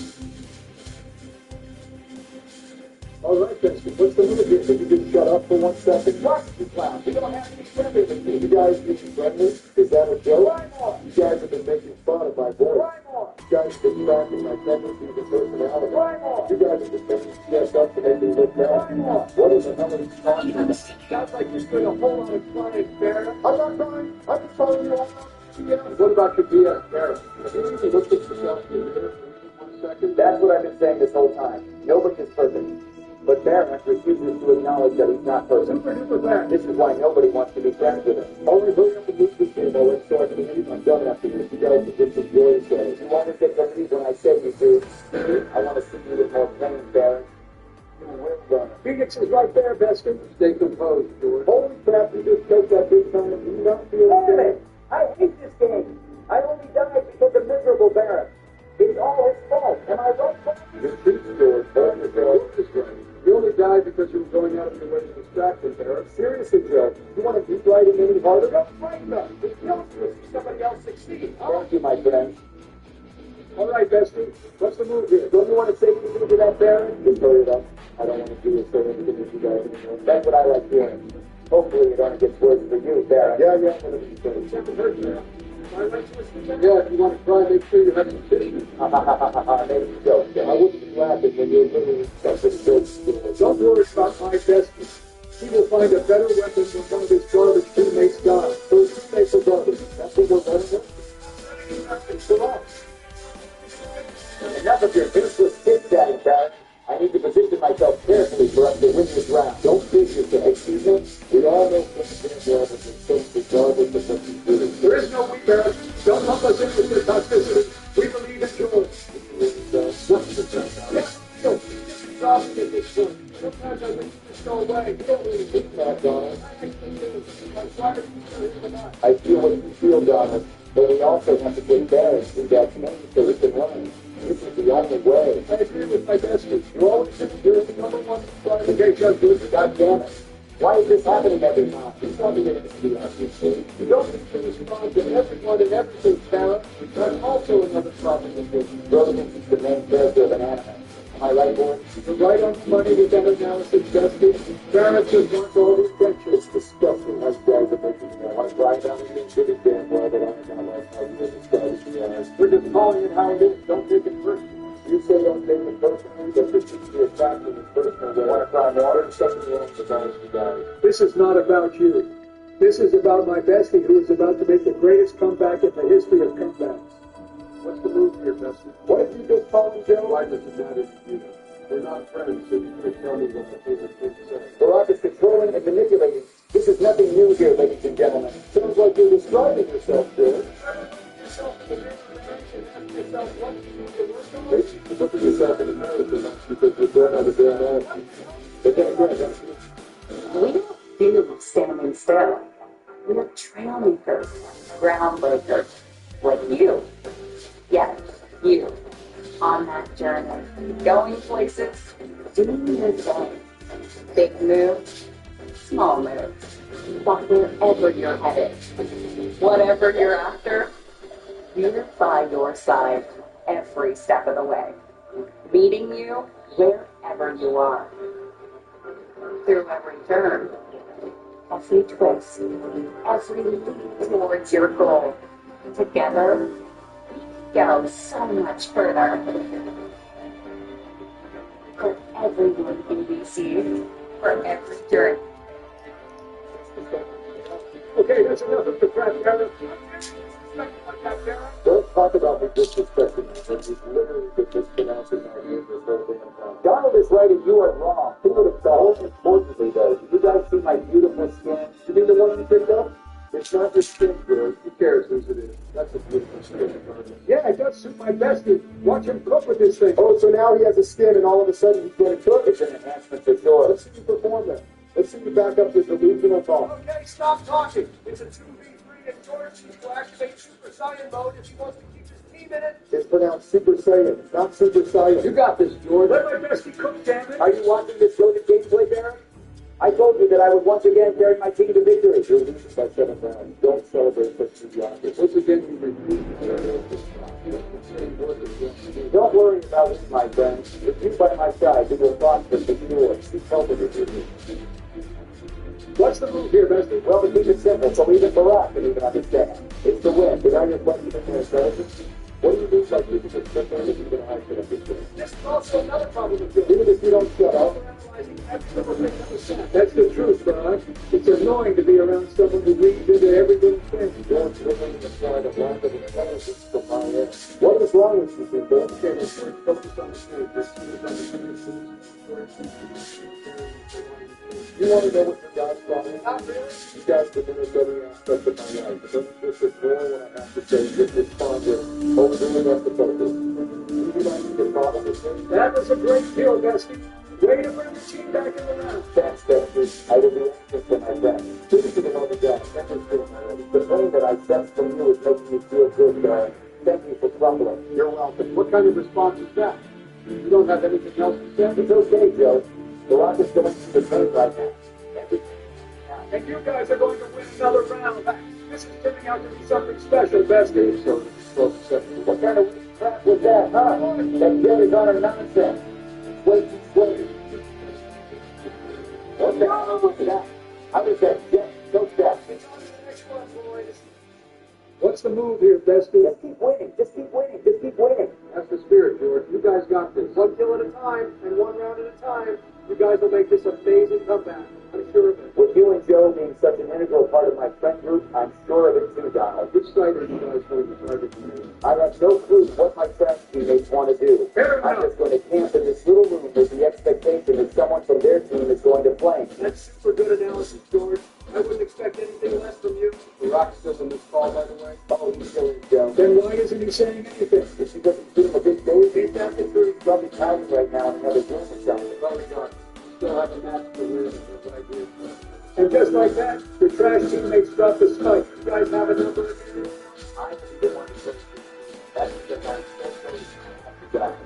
All right, Bessie. What's the move here? Could you just shut up for 1 second? What, you clown? You don't have to be friendly with me. You guys being friendly? Is that a joke? Why more? You guys have been making fun of my voice. Why more? You guys have been tracking my tendencies and personality. Why more? You guys have been making CS up to make me look bad. Why more? What is the hell are you talking about? Sounds like you're doing a whole lot of trying, Barrett. I'm not trying. I'm just telling you all. What about your BS, Barrett? Have you even looked at yourself in the mirror for 1 second? That's what I've been saying this whole time. Nobody is perfect. But Barrett refuses to acknowledge that he's not perfect. Super duper bad. This is why nobody wants to be friends with him. Only hurry up and lose this game or let's start the meeting. I'm done after this. You guys can get some joy today. You want to get the lead when I say you do. I want to see you with more pain, Barrett. You will run. Phoenix is right there, Bessie. Stay composed, George. Holy crap, you just choked that big time and you don't feel it. I hate this game. I only died because of miserable Barrett. It's all his fault. Am I right? You're cheap, George. George is right. You only died because you were going out of your way to distract him, Barrett. Seriously, Joe, you want to keep writing any harder? Don't blame them. It kills you to see somebody else succeed. Thank you, my friend. All right, Bessie. What's the move here? Don't you want to say anything to that Barrett? Just hurry it up. I don't want to do this or anything with you guys anymore. That's what I like doing. Hopefully it only gets worse for you, Barrett. Yeah. It's never hurt you. Yeah, if you want to try, make sure you have some tissue. There you go. I wouldn't be laughing when you're literally such a good student. Don't worry about my Bessie. He will find a better weapon than one of his garbage teammates got. Those teammates are garbage. That's what we're running with. Enough of your useless tit-chatting, Barrett. I need to position myself carefully for us to win this round. Don't fix yourself. Excuse me? We all know President Barrett is regardless of what you do. There is no we, Barrett. Don't help us in with your toxicity. We believe in George. Sometimes I wish you just go away. You don't really think that, Donald. I feel what you feel, Donald. But we also have to get Barrett through that change so we can run. This is the only way. I agree with my Bessie. You always think you're the number one trying to get you good. God damn it. Why is this happening every time? You want me to be RCC. You don't need to respond to everyone and everything, Barrett. That's also another problem with this. Brilliance is the main character of an anime. Am I right, boy? You're right on the money with that analysis, Bessie. Barrett just wants all the attention. It's disgusting how you guys are making me want to drive down the city damn well, but I'm going to like how you guys describe it. We're just calling it how it is. Don't take it personally. You say don't take it personally, but this is the attack in this personal way. Want to cry more than something else about you guys. This is not about you. This is about my Bessie, who is about to make the greatest comeback in the history of comebacks. What's the move here, Bessie? What did you just call me, Joe? Why does it matter to you? We're not friends, so you can't tell me what my favorite thing to say. Barack is controlling and manipulating. This is nothing new here, ladies and gentlemen. Sounds like you're describing yourself, George. Look at yourself in the mirror because we're going out of their ass. But then again, We don't do standing still. We're trailmakers, groundbreakers, like you. Yes, you. On that journey, going places, doing your thing. Big moves, small moves. But wherever you're headed, whatever you're after, we're by your side every step of the way, meeting you wherever you are. Through every turn, every twist, every leap towards your goal. Together, we go so much further. For everyone in BC, for every journey. Okay, that's enough of the crap, Barrett. don't talk about me disrespecting me when he's literally just mispronouncing my name this whole thing about. Donald is right and you are wrong. Who would have thought? Most importantly, though, did you guys see my beautiful skin? You mean the one you picked up? It's not your skin, George. Who cares whose it is? That's a beautiful skin. Yeah, it does suit my Bessie. his thing. Oh, so now he has a skin and all of a sudden he's going to cook. It's an enhancement for sure. Let's see you perform that. Let's see you back up this delusional thought. Okay, stop talking. It's a 2v3 and George needs to activate Super Saiyan mode if he wants to keep his team in it. It's pronounced Super Saiyan, not Super Saiyan. You got this, George. Let my bestie cook, damn it. Are you watching this goated gameplay, Baron? I told you that I would once again carry my team to victory. You're losing by 7 rounds. Don't celebrate such mediocrity. Once again, you refuse to Don't worry about it, my friend. With you by my side, you will prosper for sure. Keep helping me. What's the move here, bestie? Well, to keep it simple, so even Barack can even understand. It's the win. Did I your question in your intelligence? What do you mean by keeping it simple if you're going to hide it? This is also another problem with you. Even if you don't shut up. That's the truth, Barack. It's annoying to be around someone who reads into every little thing. Don't living in the side of lack of intelligence from my end. What is wrong with you, people? Focus on the truth. This is You want to know what your God's problem? not really. You guys diminish every aspect of my life. But let me just ignore what I have to say. Just respond with overdoing up the focus. You might be the problem with me. That was a great kill, bestie. Way to bring the team back in the round. Thanks, Dexter. I will do anything for my friend. Speaking of other guys, the pain that I sense from you is making me feel good, guy. Thank you for crumbling. You're welcome. What kind of response is that? You don't have anything else to say? It's okay, Joe. The Rock is going through the pain right now. And you guys are going to win another round. This is turning out to be something special, bestie. What kind of crap was that, huh? That Jerry's on a nonsense. Wait. What the hell was that? How does that get so fast? What's the move here, bestie? Just keep winning. Just keep winning. Just keep winning. That's the spirit, George. You guys got this. One kill at a time and one round at a time. You guys will make this amazing comeback. I'm sure of it. With you and Joe being such an integral part of my friend group, I'm sure of it too, Donald. Which side are you guys going to target today? I have no clue what my friends teammates want to do. Fair I'm enough. just going to camp in this little room with the expectation that someone from their team is going to play. That's super good analysis, George. I wouldn't expect anything less from you. The Rock's still in this call, by the way. Oh, he's still in, Joe. Then why isn't he saying anything? It's because he's doing a big day. He's not the truth. He's probably hiding right now in another room or something. Probably not. Still have a match to win. That's what I did. And just like that, your trash teammates drop the spike. You guys have a number of years. I'm the one who says that's the nice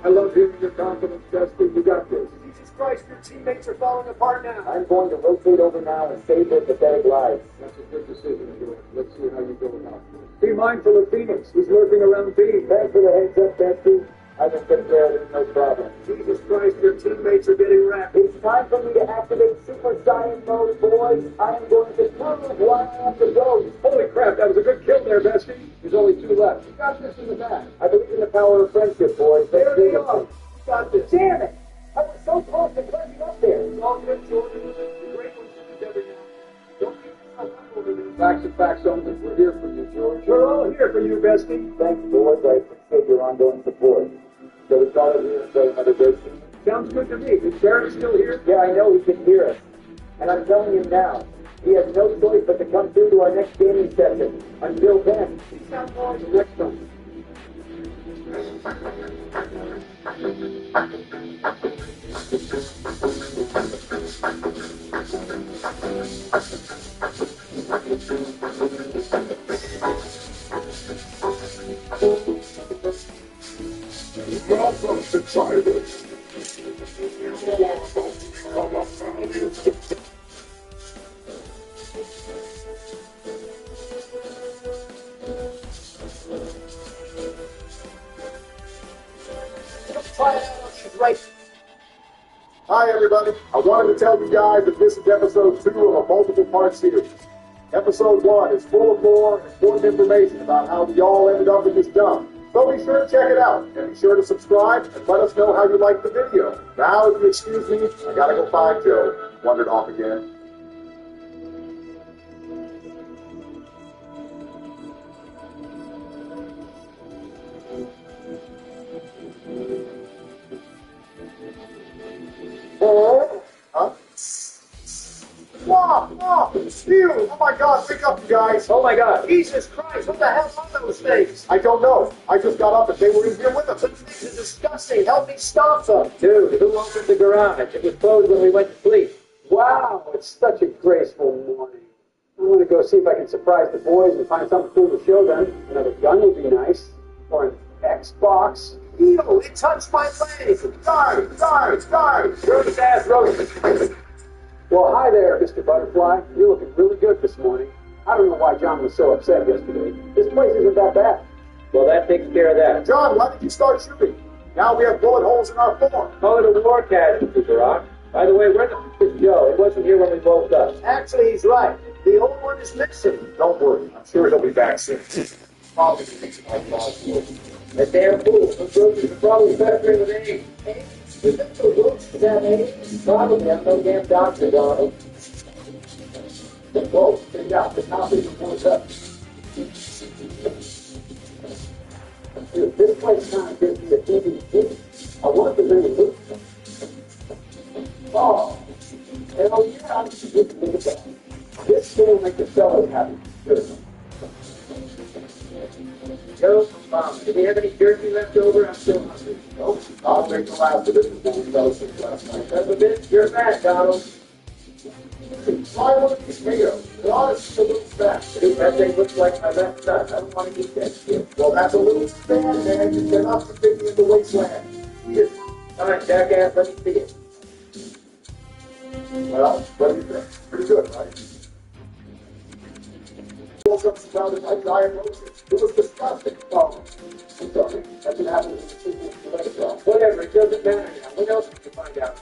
I love hearing your confidence, Dusty. You got this. Jesus Christ, your teammates are falling apart now. I'm going to rotate over now and save their pathetic lives. That's a good decision, George. Let's see how you go about this. Be mindful of Phoenix. He's lurking around B. Thanks for the heads up, Dusty. I can take care of it, no problem. Jesus Christ, your teammates are getting wrapped. It's time for me to activate Super Saiyan mode, boys. I am going to prove why I am the GOAT. Holy crap, that was a good kill there, Bestie. There's only 2 left. You got this in the back. I believe in the power of friendship, boys. There they are. You got this. Damn it! I was so close to climbing up there. It's all good, Jordan. The great ones do every now. Don't give yourself up over this. Facts and facts only. We're here for you, George. We're all here for you, Bestie. Thanks, boys. I appreciate your ongoing support. Shall we call it here and say another great season? Sounds good to me. Is Barry still here? Yeah, I know he can hear us. And I'm telling him now, he has no choice but to come through to our next gaming session. Until then, Peace out, boys. Next time. Welcome to China. She's right. Hi, everybody. I wanted to tell you guys that this is episode 2 of a multiple-part series. Episode 1 is full of more important information about how we all ended up in this dump. So be sure to check it out, and be sure to subscribe and let us know how you liked the video. Now, if you excuse me, I gotta go find Joe. Wandered off again. Huh? Wow! Steve! Oh my God! Wake up, you guys! Oh my God. Jesus Christ, what the hell are those things? I don't know. I just got up and they were in here with us. Those things disgusting. Help me stop them. Dude, who opened the garage? It was closed when we went to sleep. Wow, it's such a graceful morning. I want to go see if I can surprise the boys and find something cool to show them. Another gun would be nice. Or an Xbox. Ew, it touched my leg. Guard. Gross ass roast. Well, hi there, Mr. Butterfly. You're looking really good this morning. I don't know why John was so upset yesterday. This place isn't that bad. Well, that takes care of that. John, why did you start shooting? Now we have bullet holes in our form. Call it a war casualty, Barack. By the way, where the f*** is Joe? He wasn't here when we woke up. Actually, he's right. The old one is missing. Don't worry, I'm sure he'll be back soon. Probably thinking my boss will. That damn fool. Those roaches are probably festering with AIDS. AIDS? You think those roaches have AIDS? Probably. I'm no damn doctor, Donald. Whoa, check it out. The top is points up. Dude, this place kind of gives me a DVD. I wonder if there's any loot. Oh, hell yeah, I'm just looking at that. This will make the fellas happy. Good. Joe, Mom, do we have any jerky left over? I'm still hungry. Nope, I'll make the last of it before we fell asleep last night. That's a bit. You're back, Donald. Try one of these tomatoes. They're honestly a little fat. Dude, that thing looks like my left nut. I don't want to eat that shit. Well, that's a little bad, man. It's enough to take me in the wasteland. Here. All right, jackass, let me see it. Well, what do you think? Pretty good, right? Woke up surrounded by giant roaches. It was disgusting. Oh, I'm sorry. That can happen in the city. Whatever, it doesn't matter now. What else did you find out?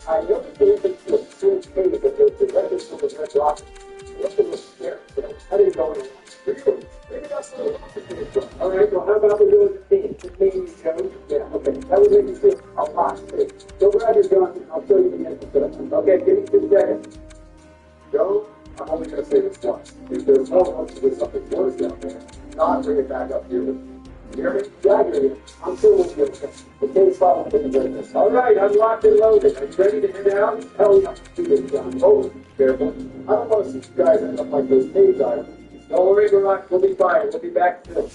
I noticed the infant to a smooth cave that goes directly from the red rock. Nothing was scary, so I didn't go in. Really? Maybe that's where the roaches came from. All right, well, how about we do it as a team? Just me and you, Joe? Yeah, okay. That would make me feel a lot safer. Go grab your gun, and I'll show you the entrance. Okay, give me 2 seconds. Joe, I'm only going to say this once. If there's no hope to do something worse down there, not bring it back up here with me. You hear me? Yeah, I hear you. I'm sure we'll be okay. The case file will be good. All right, I'm locked and loaded. Are you ready to head out? Hell yeah. Do this, John. Oh, careful. I don't want to see you guys end up like those cage items. Don't worry, Barack. We'll be fine. We'll be back soon.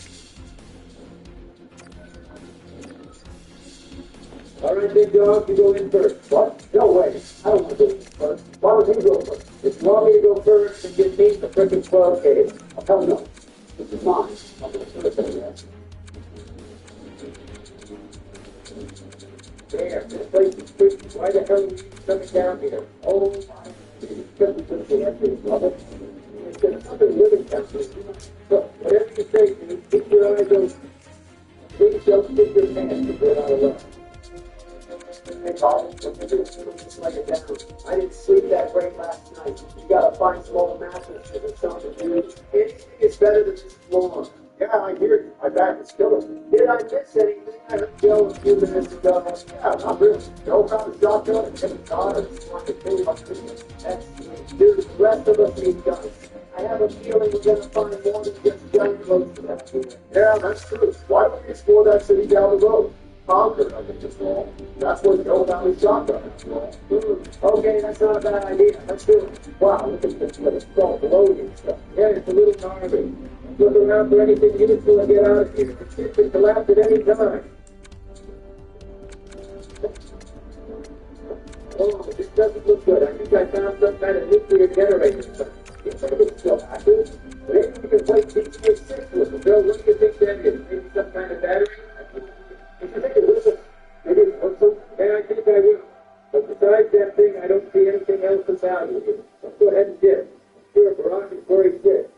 All right, big dog, you go in first. What? No way. I don't want to go in first. Why would you go first? If you want me to go first and get me the frickin' 12 cave, I'll tell you no. This is mine. I'm going to say that. There, this place is freaky. Why the hell are you coming down here? Oh, my God. It's because the answers, love it. There's something living down here. So, whatever you say, dude, keep your eyes open. Please don't stick your pants if you're not alone. Hey, Paul, just lay it down. I didn't sleep that great last night. You gotta find some old mattress or something, dude. Anything is better than this floor. Yeah, I hear you. My back is killing me. Did I miss anything? I heard Joe a few minutes ago. Yeah, not really. Joe found a shotgun and hit a car and just wanted to kill you like this. That's dude, the rest of us need guns. I have a feeling we're gonna find more than just gun close to that dude. Yeah, that's true. Why don't we explore that city down the road? Concord, I think it's wrong. That's where Joe found his shotgun. Okay, that's not a bad idea. Let's do it. Wow, look at this little skull loading stuff. Yeah, it's a little garbage. Look around for anything useful and get out of here. The ship can collapse at any time. Oh, this doesn't look good. I think I found some kind of nuclear generator. But you think it's still active? Maybe we can play GTA 6 with it. Bill, what do you think that is? Maybe some kind of battery? If you think it will, maybe it works something? Yeah, I think I will. But besides that thing, I don't see anything else of value here. Let's go ahead and get it. Sure, Barack is where he's dead.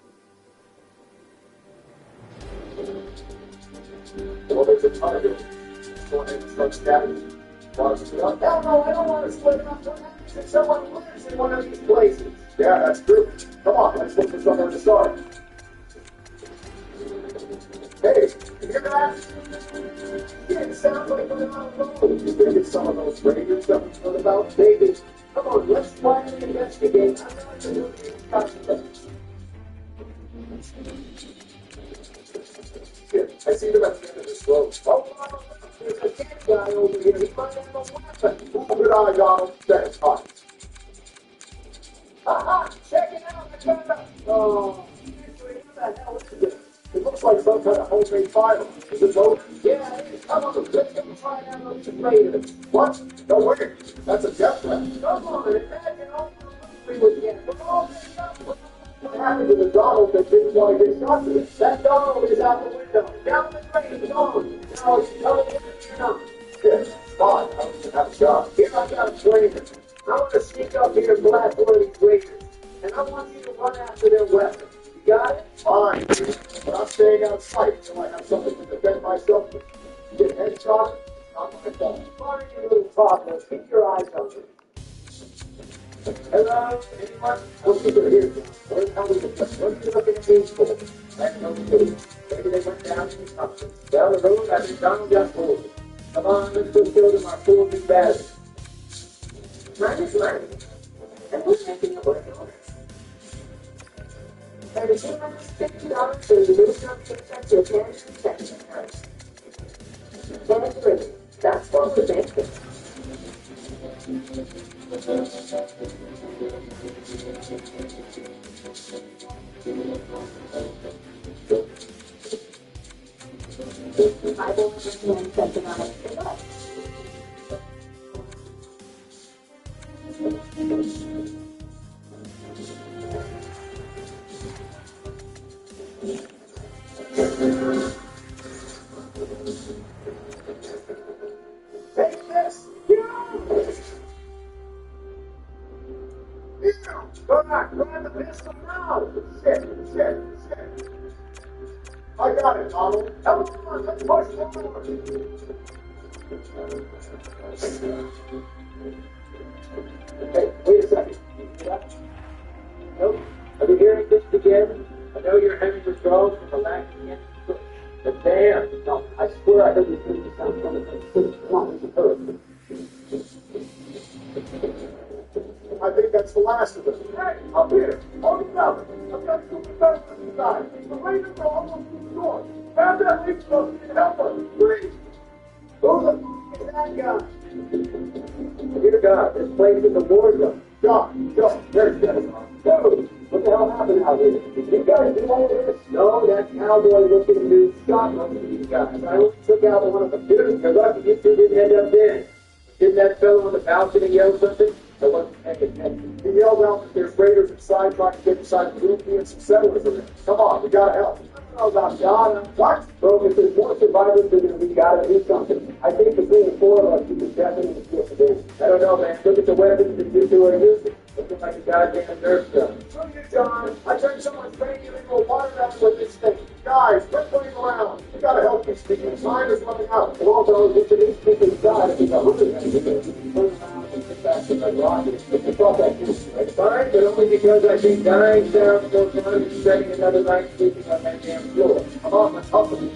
Well, there's a ton of it. Go ahead and start scattering. No, I don't want to split it up. If someone lives in one of these places. Yeah, that's true. Come on, let's look for somewhere to start. Hey, you hear that? Yeah, it sounds like we're on the road. You think it's some of those radio stuff we heard about? Maybe. Come on, let's quietly investigate. I'm not going to do these consequences. Shit, I see them at the end of this road. Oh, there's a dead guy over here. He might have a weapon. Good eye, Donald. That's hot. Aha! Check it out! I found out! Oh, who the hell is this? The looks like some kind of homemade file. Is it loaded? Yeah, it is. Come on, let's go try it out on the trader. What? No way. That's a death trap. Come on, imagine all we would get. We're all messed up. What happened to the Donald that didn't want to get shot to this? That Donald is out the window. Down the drain, gone. Now he's coming in and out. Yes, fine. I was have a shot. Here I got a trainer. I want to sneak up here and blast one of these raiders. And I want you to run after their weapons. You got it? Fine. But I'm staying out of sight until I have something to defend myself with. You get headshot, not my fault. Fine, you little toddler. Keep your eyes open. Hello? Anyone? What people are here? What are you looking at me for? That's no clue. Maybe they went down to the company. Down the road, I think Donald got pulled. Come on, let's go show them our full new badge. Mine is mine. And who's making it worth yours? $250 for the new paycheck to attend checking accounts. Tangerine. That's what we're making. I won't recommend checking on anything else. Take this! You! Go back! Grab the pistol now! Shit! I got it, Donald. Come on, let's push forward! Hey, wait a second. You see that? Nope. Are you hearing this again? I know you're having withdrawals from the lack of energy push. But damn! No, I swear I heard this music sound coming from the city. Come on, listen to I think that's the last of them. Hey, up here! Hold it up! I've got two guns on the side. The raiders are almost too short. Grab that leaf post and help us, please! Who the f*** is that guy? Dear God, this place is a war zone. John, there's Dennis. Dude, what the hell happened out here? Did you guys do all this? No, that cowboy-looking dude shot most of these guys. I only took out one of them. Dude, you're lucky you two didn't end up dead. Didn't that fellow on the balcony yell something? I wasn't paying attention. He yelled out that there's raiders inside trying to get inside the roof and some settlers in there. Come on, we gotta help. I don't know about God. What? Bro, if there's more survivors than there, we gotta do something. I think between the four of us, we could definitely get to this. I don't know, man. Look at the weapons that you two are using. Looking like a goddamn nerf gun. Look at John. I turned someone's training you into a water gun with this thing. Guys, quit playing around. We gotta help these people. Time is running out. Well, also, if these people inside, if it's 100 guys, we can turn around and get back to the rocket. It's all that too, right? Fine, but only because I think dying sounds more fun than spending another night sleeping on that damn floor. Come on, let's help them.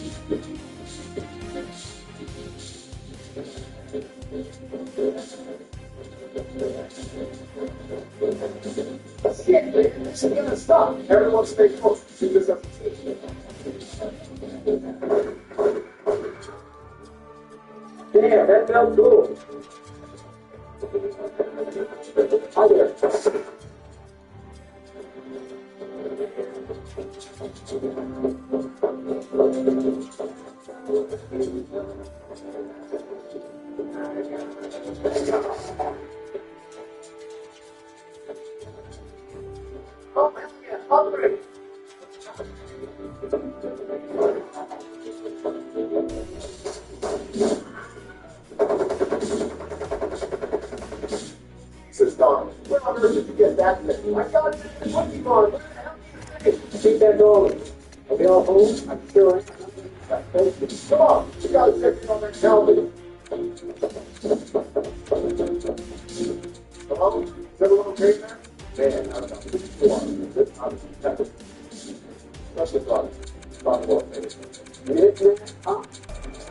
Shit, man, this is gonna stop. Everyone stay close. See this up. Damn, that felt cool. Hi there. Oh, yeah, hungry. Jesus, Don, where on earth did you get that thing? My God, what you on? Where the hell did you take? Keep that going. Are we all home? I'm sure. Come on, you gotta check in on that calendar. Hello? Is everyone okay there? Man, I don't know. Go on. This time is tempted. Especially God. God will finish. Huh?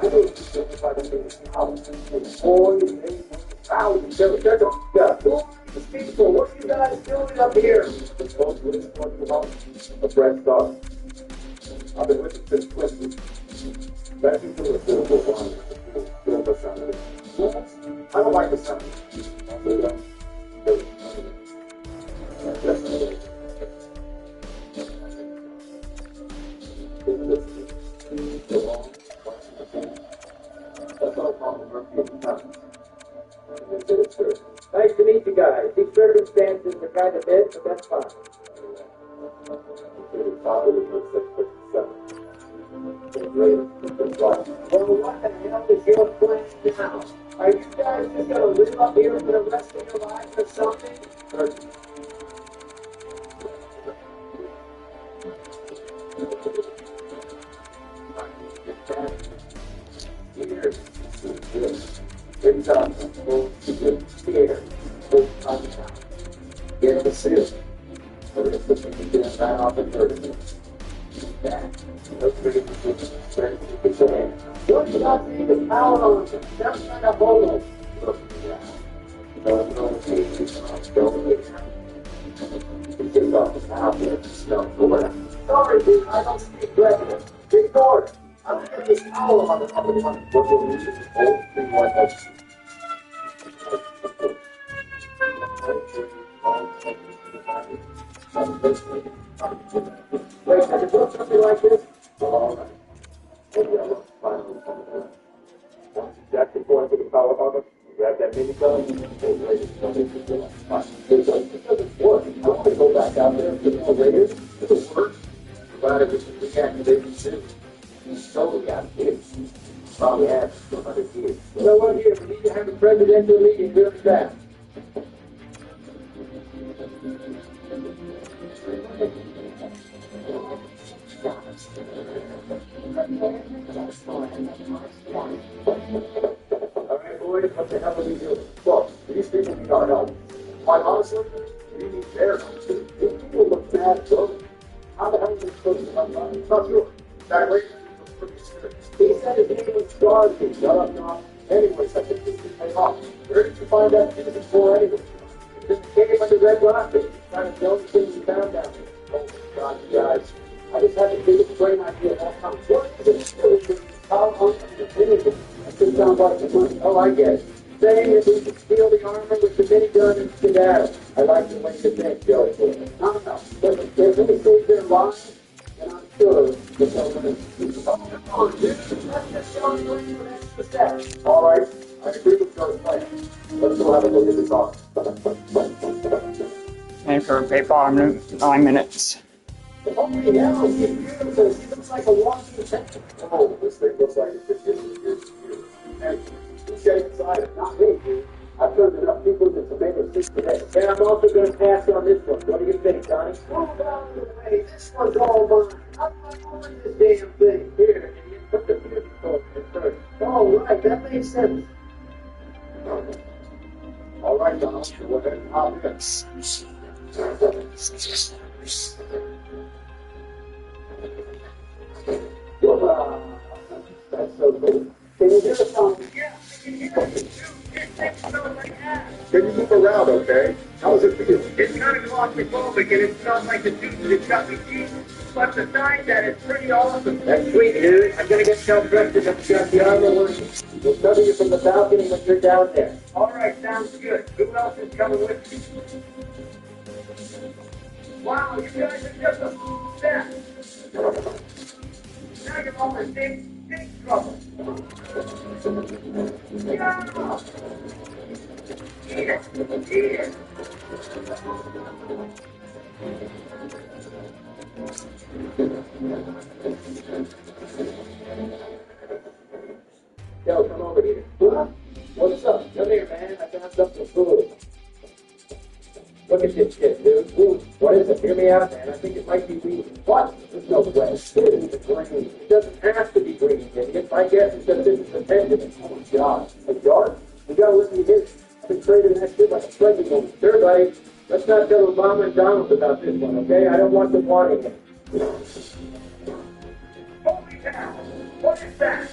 I know you said if I can make it out. Boy, they thousands. So, check out. Yeah. These people, what are you guys doing up here? It's supposed to be a fresh start. I've been with it since Christmas. Back into the physical one. Feel the sound of it. I don't like the sound. This Nice to meet you guys. These circumstances are kind of big, but that's fine. Well, what the hell is your plan now? Are you guys just going to live up here for the rest of your lives or something? Get the seal. So it's the thing you get that off and hurt it. What do you not need the power on them? That's kind of homeless. Sorry, dude, I don't speak regular. Ignore it. I'm going to get this power on it. What will you do? Whole thing like that. Wait, can you do something like this? All right. Once you jack the point with the power button, you grab that mini gun, and raise it from it to the left. It doesn't work. I want to go back out there and get the radius. It doesn't work. Provided we can reactivate the suit. He's totally out of here. Probably has for 100 years. You know what, here, we need to have a presidential meeting really fast. All right, boys, what the hell are we doing? Well, these people need our help. Quite honestly, we need their help too. These people look bad, so how the hell are we supposed to help them? Not sure. That lady was pretty serious. He said his name was Darby. Shut up, John. Anyways, I think this can pay off. Where did you find that music for anyway? Just came under Red Rock. Trying to tell the things you found down there. Oh, God, you guys. I just had the biggest brain idea of all time. What is it still doing? How long is it finishing? That just sounds like the money. Oh, I get it. Saying that we should steal the armor with the minigun and skedaddle. I like the way you think, Joey. No. If they save their lives, then I'm sure that they'll win. Oh, come on, dude. That's just showing you an extra step. All right, I agree with your plan. Let's go have a look at this office. And for PayPal, 9 minutes. Holy hell, he's beautiful. He looks like a walking tank. Oh, this thing looks like it's been getting years and years. Hey, who's getting inside it? Not me, dude. I've turned enough people to tomato soup today. And I'm also going to pass on this one. What do you think, Johnny? Move out of the way. This one's all mine. I'm not owning this damn thing. Here, and you put the music on it first. Oh, right. That makes sense. All right, Donald, go ahead and hop in. That's so cool. Can you hear us, Tom? Yeah, I can hear it. It takes smells like ass. Can you move around, okay? How does it feel? It's kind of claustrophobic and it smells like the dude in the Chuck E. Cheese. But besides that, it's pretty awesome. That's sweet, dude. I'm going to get self-dressed to check the armor working. We'll cover you from the balcony when you're down there. All right, sounds good. Who else is coming with me? Wow, you guys are just a step. Now you're all in big trouble. Yeah! Eat it! Eat it! Yo, come over here. What? What's up? Come here, man. I got something food. Look at this shit, dude. Ooh, what is it? Hear me out, man. I think it might be weed. What? There's no way. It's green. It doesn't have to be green, idiot. My guess is that this is a pendant. Oh, my God. A jar? You gotta let me hit it. I've been trading that shit like a pregnant woman. Sure, buddy. Let's not tell Obama and Donald about this one, okay? I don't want them wanting it. Holy cow! What is that?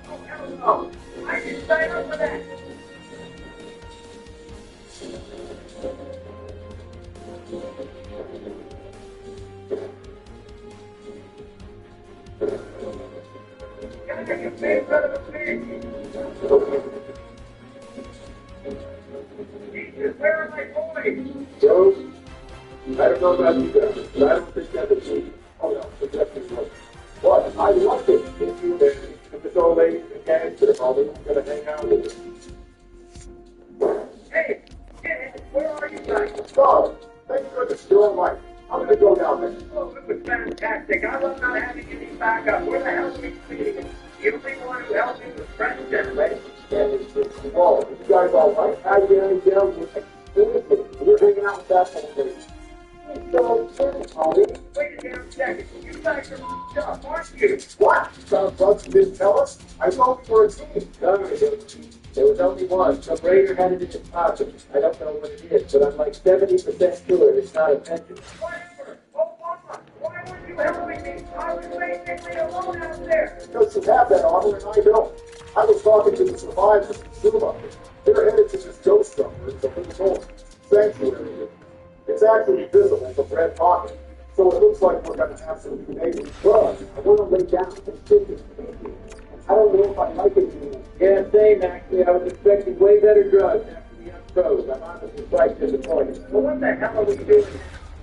Oh, hell no! I didn't sign up for that! Gotta get your face out of the pig! Jesus, where are my boys? Joe, I don't know about you guys, but I don't think that is me. Oh, no, it's definitely not. homie. I'm gonna hang out with you. Hey, where are you guys? Solid. Thank goodness you're all right. I'm gonna go down there. Oh, it was fantastic. I love not having any backup. Where the hell are we meeting? You don't think one who helped me with friends anyway? Whoa, you guys all right? Hi, Gary, Joe. We're hanging out with that whole day. So, homie. Wait a damn second. You guys are up, aren't you? What? Some bugs didn't tell us? I thought we were a team. No, there was only one. Some raider had it in his pocket. I don't know what it is, but I'm like 70% sure it's not a pension. Whatever. Obama, why weren't you helping me? I was basically alone out there. Because you have that armor and I don't. I was talking to the survivors in Suba. They're headed to this ghost jungle in the resort. Sanctuary. It's actually visible from Red Pocket. So it looks like we're going to have some neighbors. Well, I want to lay down some chicken. I don't know if I like it anymore. Yeah, same actually. I was expecting way better drugs after the unfroze. I'm honestly quite disappointed. Well, what the hell are we doing?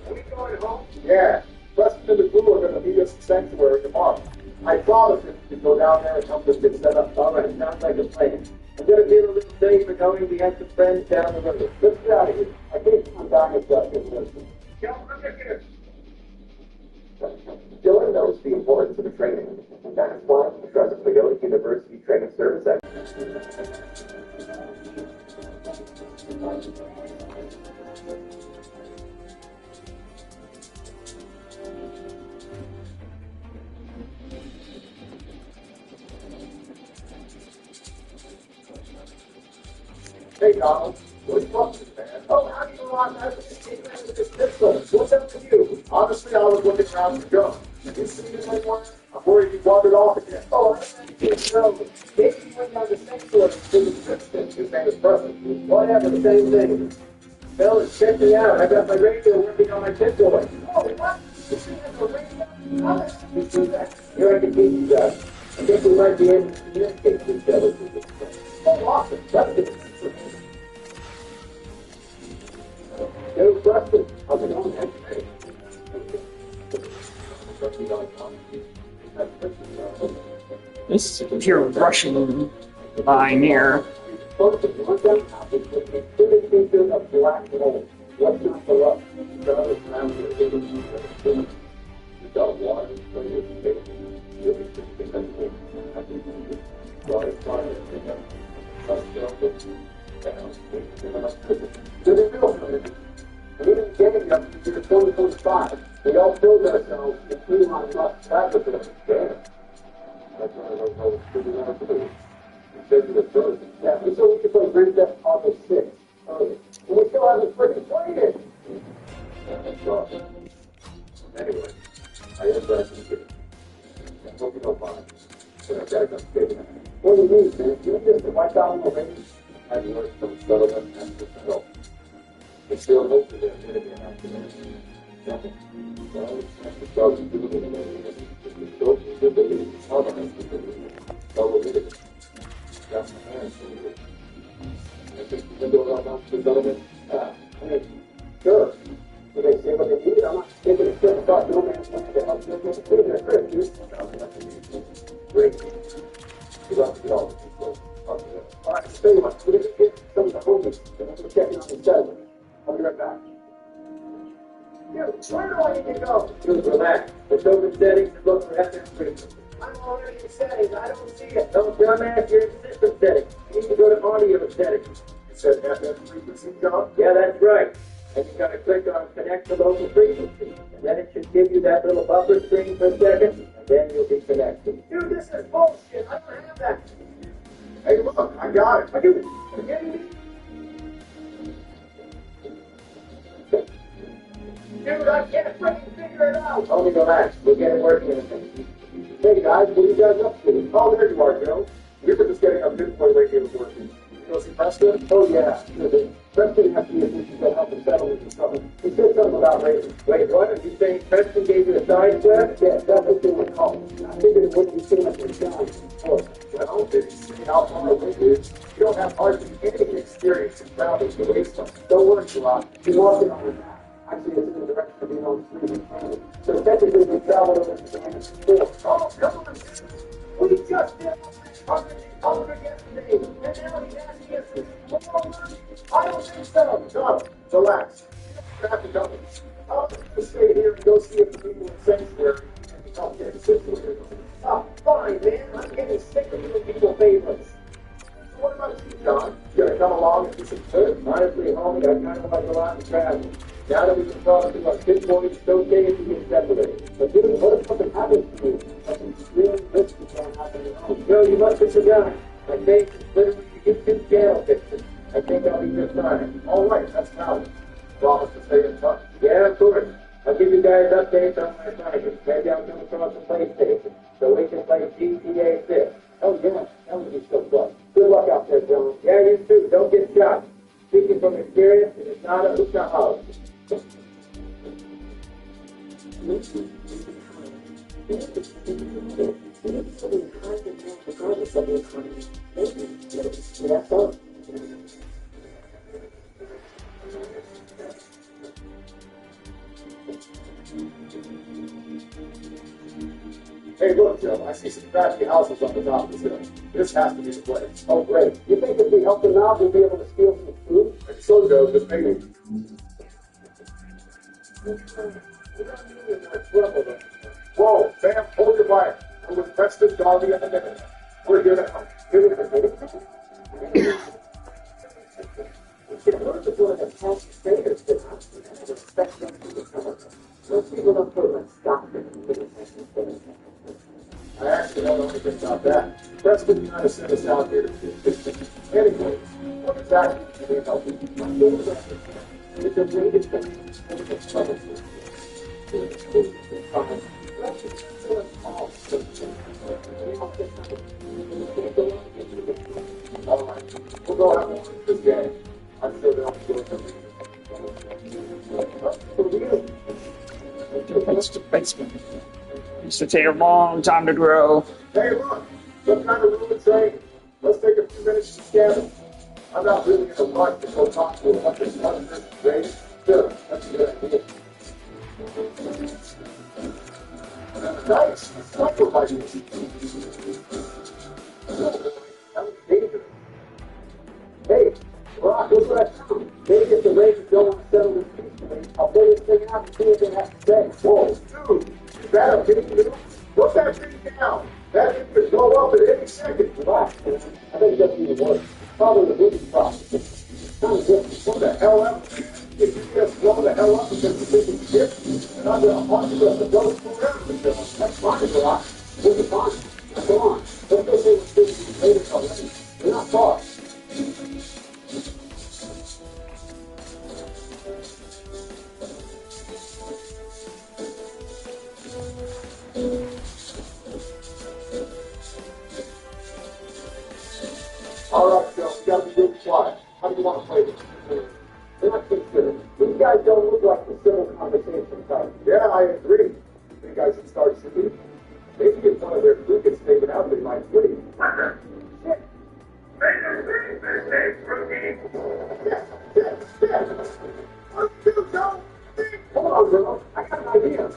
Are we going home? Yeah. Preston and the crew are going to meet us in Sanctuary tomorrow. I promised him to go down there and help us get set up. All right, sounds like a plan. I'm going to feel a little safer knowing we have some friends down the road. Let's get out of here. I think I'm dying of justice. Joe, look at here. Dylan knows the importance of training, and that is why he trusts Toyota University Training Service Center. Hey, Donald. What's up, man? Oh, how do you want that? This pistol. What's up with you? Honestly, I was looking around for Joe. Have you seen him anywhere? I'm worried he wandered off again. Oh, I didn't know. Maybe he went down the sanctuary to the Christian. His name is Preston. Whatever, the same thing. Fellas, check me out. I got my radio working on my pistol. Oh, what? You see that radio? How the hell did you do that? Here I can keep you guys. I think we might be able to communicate with each other through this thing. Oh, awesome. That's good. Yo, Preston. How's it going, man? This pure Russian line here. Folks, if you look down top, it's the exhibit feature of black gold. What's not the love? The others around here, they didn't use it. You don't want it, so you can take it. You'll be just because you have to use it. So it's fine. So they're real good. And even getting up to the 2025, we all filled ourselves in Elon Musk's laboratory. That's one of those old pretty hard to do. We said to the first, yeah, we said we could play Grand Theft Auto 6 early. And we still haven't freaking played it. That's awesome. Anyway, I have that to do. I hope you don't mind. But I've got to come straight now. What do you mean, man? You just wiped out my baby? I've worked from settlement and to help. It's still hope that there's going to be an accident. Nothing. Well, it's not the job to do with it. It's so good that it's hard on us to do it. So we'll do it. That's my parents to do it. I think we can do it on the settlement. Sure. When they say what they need, I'm not taking a step about no man's land to help them get clean their crib, dude. Great. You have to get all the people. All right, tell you what, we're going to get some of the homies that are checking on the settlement. I'll be right back. Dude, where do I need to go? Just relax. Let's open settings and look for FM frequency. I'm already in settings. I don't see it. Don't dumbass, you're in system settings. You need to go to audio settings. It said FM frequency, John? Yeah, that's right. And you gotta click on connect to local frequency. And then it should give you that little buffer screen for a second, and then you'll be connected. Dude, this is bullshit. I don't have that. Hey, look, I got it. Are you kidding me? Dude, I can't freaking figure it out. Only relax. We'll get it working in a minute. Hey guys, what are you guys up to? Oh, there you are, Joe. We were just getting our pinpoint radios working. You know, see Preston? Oh yeah, sure. Preston has to be a to help the settlement and stuff. He said something about raising. Wait, what? Are you saying Preston gave you a side quest? Yeah, that's what they would call it. I figured it wouldn't be too much of a challenge. Well, did you see how far away it is? You don't have hardly any experience in traveling to waste time. Don't worry, Sherlock. He's walking on the map. Actually, it's in the direction of being on the street. So technically, we traveled over the planet before. Oh, come on, dude. We just did 100 older yesterday, and now he's asking us to come over? I don't think so. No, relax. You don't have to come. I'll just stay here and go see if the people in Sanctuary can help get the situation. Oh, fine, man. I'm getting sick of giving people favors. So what about you, John? You gonna come along and do some good? Honestly, homie, I kind of like a lot of travel. Now that we can talk to our kid boys, it's okay if we get separated. But dude, what if something happens to you? Something really risky can't happen at home. No, you must have forgotten. My face is literally to get two jail fixes. I think I'll be just fine. All right, that's valid. Promise to stay in touch. Yeah, of course. I'll give you guys updates on my assignment. Maybe I'll come across the PlayStation so we can play GTA 6. Oh, yeah, that would be so fun. Good luck out there, John. Yeah, you too. Don't get shot. Speaking from experience, it is not a hookah house. Hey, look, Joe, I see some crappy houses on the top of this hill. This has to be the place. Oh, great. You think if we help them out, we'll be able to steal some food? Maybe so, Joe, just maybe. Whoa, Sam, hold your fire. I'm with Preston, Darby, and the minute. We're here to help. Here to help. Most people don't put much stock in I actually don't know anything about that. Preston kind of sent us out here to do this. Anyways, what exactly can we help you? It's a way to think. All right, we'll go have one this game. I'm sure they'll do it. It's the basement. Used to take a long time to grow. Hey, look, some kind of ruined train. Let's take a few minutes to scan it. I'm not really in a rush to go talk to a bunch of smugglers and traders. Sure, that's a good idea. Nice, sniper rifles. That was dangerous. Hey, Brock, look what I found. Maybe if the Raiders don't want to settle this peacefully, I'll play this thing out and see what they have to say. Whoa, dude, is that a big deal? Put that thing down. That thing could blow up at any second. Relax, man. I think it doesn't even work. Probably the movie problem. Sounds good. What the hell else? If you just blow the hell up because you think it's shit, then I'm going to haunt you up and go forever. That's fine, Brock. We'll be fine. Come on. Let's go see what's good for the Raiders already. We're not far. All right, Joe, we gotta be real quiet. How do you want to play this? They're not considered. These guys don't look like the civil conversation type. Yeah, I agree. You guys should start shooting. Maybe get one of their crickets taken out, they might sleep. Shit. What do you do, Joe? Hold on, girl. I got an idea.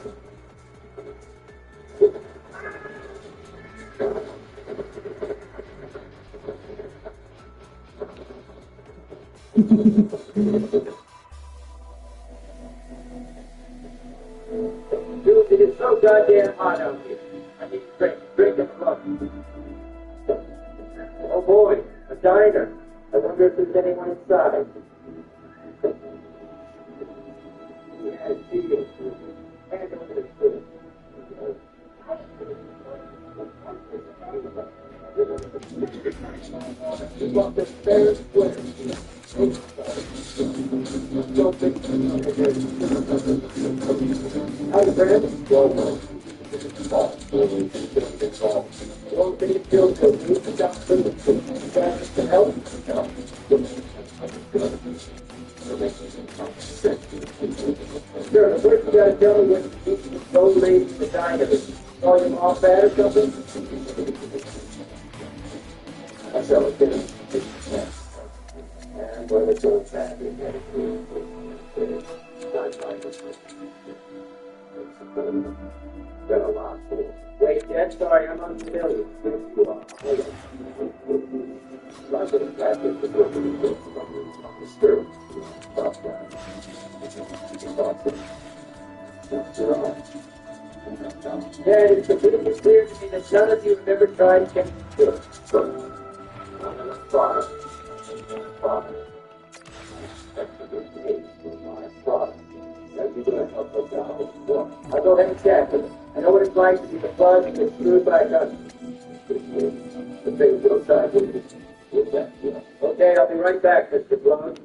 Dude, it is so goddamn hot out here. I need to drink and fuck. Oh boy, a diner. I wonder if there's anyone inside. Yeah, I see you. Hand over the food. You want the fair square. Don't think Howdy, friend. Don't think it feels good. You can jump through the can help. Sure, the first you gotta tell me when these old ladies in the diner call them off bad or something. That's how it is. And when it's all bad, we get it. Got a lot. wait, Dad. Sorry, I'm unfamiliar. Yeah, it's completely clear to me that none of you have ever tried getting good. I'll go ahead and check. I know what it's like to be the plug and get screwed by a gun. The thing goes sideways. Okay, I'll be right back, Mr. Plug.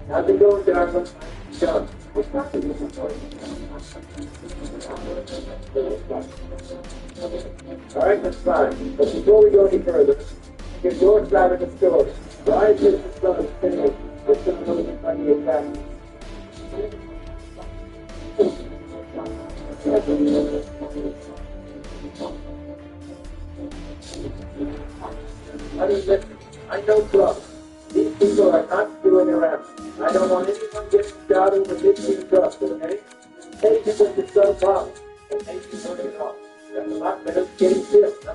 How's it going, Darwin? John. All right, that's fine. But before we go any further, get your side of the story. Why is Mr. Plug finished with some of the money attached? I know Plug. These people are not screwing around. I don't want anyone getting started with this trust, okay? Take it with your son's house and make you turn it off. That's a lot better than getting this, no?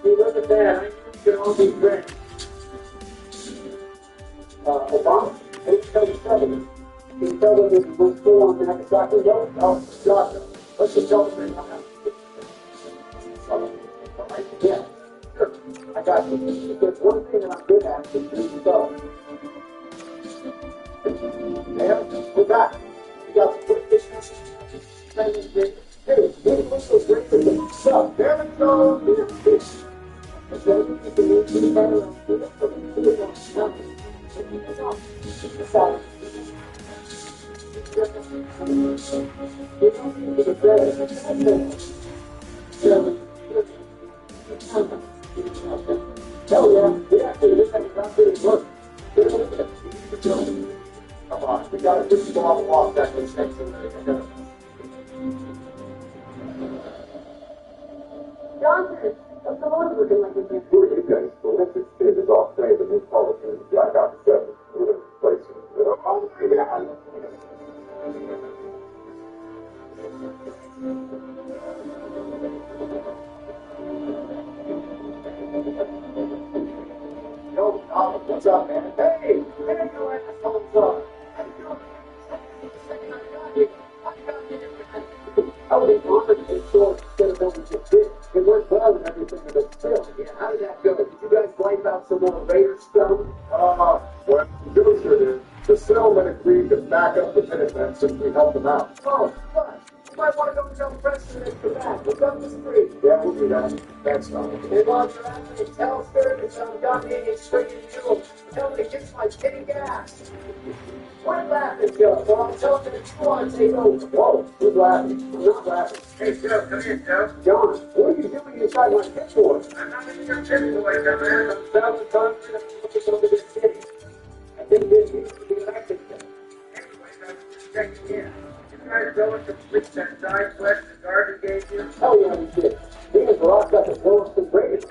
See, look at that. I knew we could all be friends. Obama, I didn't tell you trouble. You tell them that we're still on Nagasaki Road? Oh, God, let's just tell them right now. Yeah, sure. I got you. If there's one thing that I'm good at, it's doing so. And we're back. We got some quick business. Hey, we was great for the stuff. There we go. And then we can move to the better and do it for the Oh yeah, we actually this has not really worked. Come on, we gotta put the ball off that makes sense. Johnson, what's the water looking like in here? Who are you guys? Well, let's just say this off today, the new policy is Jack out 7. We're going to replace it. Yo, what's up, man? Hey, man, you like the phone's up. I would have wanted to be short instead of going to fit. It worked well and everything, but still, yeah, how did that go? Did you guys wipe out some more Raider stuff? Well, the truth is, the settlement agreed to back up the Minutemen since we helped them out. Oh, fun. You might want to go tell Preston for that. Look up the street. Yeah, we'll do that. Thanks, Tom. They want to have me tell Sturgis that some gun meeting straight into him. Tell me it's my kitty gas. Quit laughing, Joe. So I'm telling you that you want to take over. Whoa, who's laughing? I'm not laughing. Hey, Joe, come here, Joe. John, what are you doing inside my pit board? I'm not in your pit boy, dumbass. I'm south of country and I'm looking over this city. I think this needs to be elected. Anyway, I'm just checking in. You guys go and complete that side quest the Garden gave you? Oh, yeah, we did. We just lost up as lowest and greatest.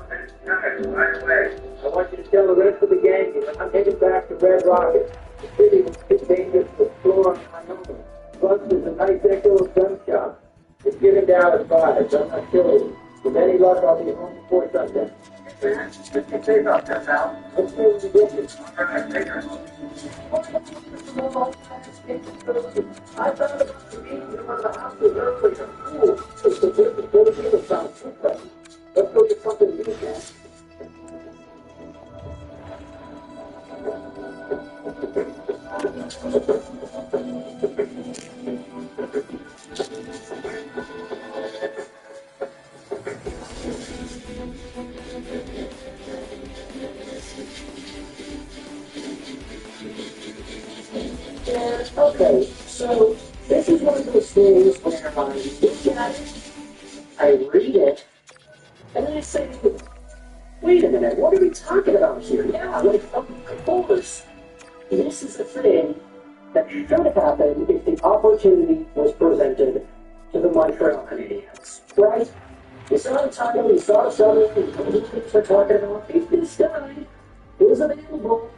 Nice. By the way, I want you to tell the rest of the gang that I'm headed back to Red Rocket. The city was too dangerous to explore on my own. Plus, there's a nice echo of gunshot. It's getting down at 5, so I'm not sure. With any luck, I'll be home before sundown. what you say about that, Al? Let's see what we get. All right, later. I found about the meeting in one of the houses earlier. Cool. It's the business really good about it. Let's go get something to eat, man. Okay, so this is one of those things where I look at it, I read it, and then I say, wait a minute, what are we talking about here? Yeah, like, of course, this is the thing that should happen if the opportunity was presented to the Montreal Canadiens, right? You saw the title, you saw the summary, you know who things we're talking about. If this guy is available,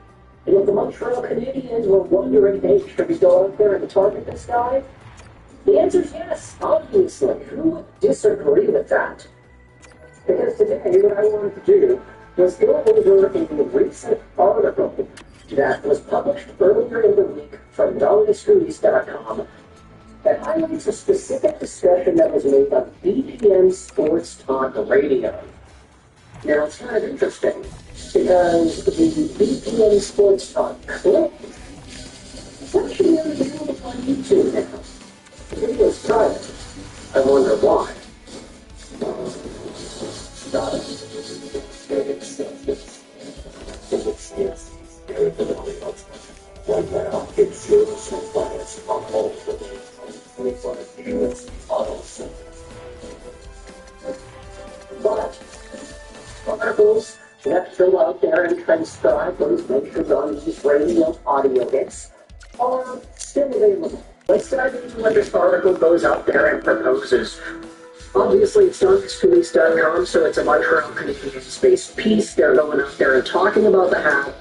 and if the Montreal Canadiens were wondering, hey, should we go out there and target this guy? The answer is yes, obviously. Who would disagree with that? Because today, what I wanted to do was go over a recent article that was published earlier in the week from DollyScrews.com that highlights a specific discussion that was made on BPM Sports Talk Radio. Now, it's kind of interesting because the BPM Sports Talk clip is actually available on YouTube now. The video is private. I wonder why. Right now, it's yours and finance on hold for the 25 units auto center. But articles that go out there and transcribe those mentioned on these radio audio hits are still available. Let's dive into what this article goes out there and proposes. Obviously, it's on Screws.com, so it's a Montreal Canadiens-based piece. They're going out there and talking about the hat.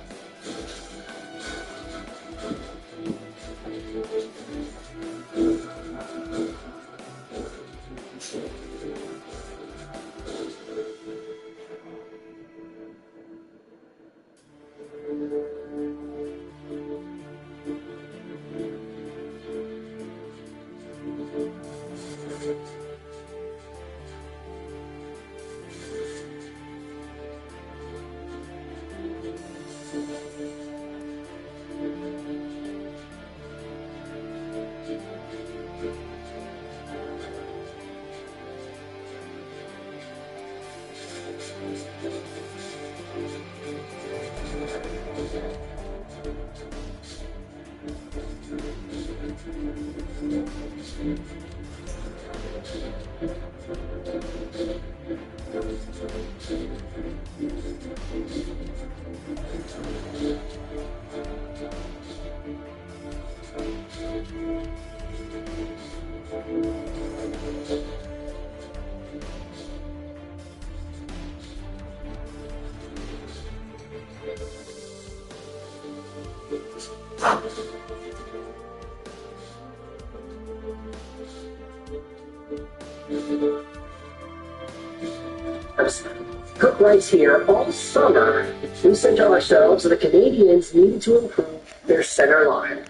Cook writes here, all summer, we said to ourselves that the Canadiens needed to improve their center line.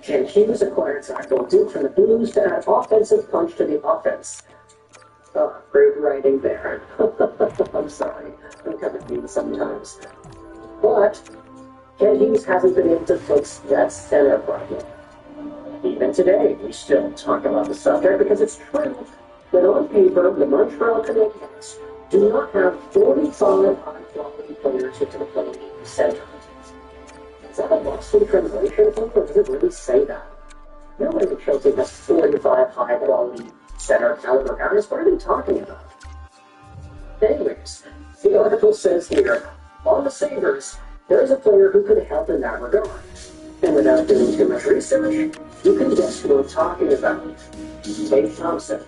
Ken Hughes acquired Zach Duke from the Blues to add offensive punch to the offense. Oh, great writing there. I'm sorry. I'm kind of mean sometimes. But Ken Hughes hasn't been able to fix that center problem. Even today, we still talk about the subject because it's true that on paper, the Montreal Canadiens do not have 45 high-quality players into the playing center. Is that a lost in translation thing, or does it really say that? No way the Chelsea has 45 high-quality center caliber guys. What are they talking about? Anyways, the article says here, on the Sabres, there's a player who could help in that regard. And without doing too much research, you can guess who I'm talking about. Tate Thompson.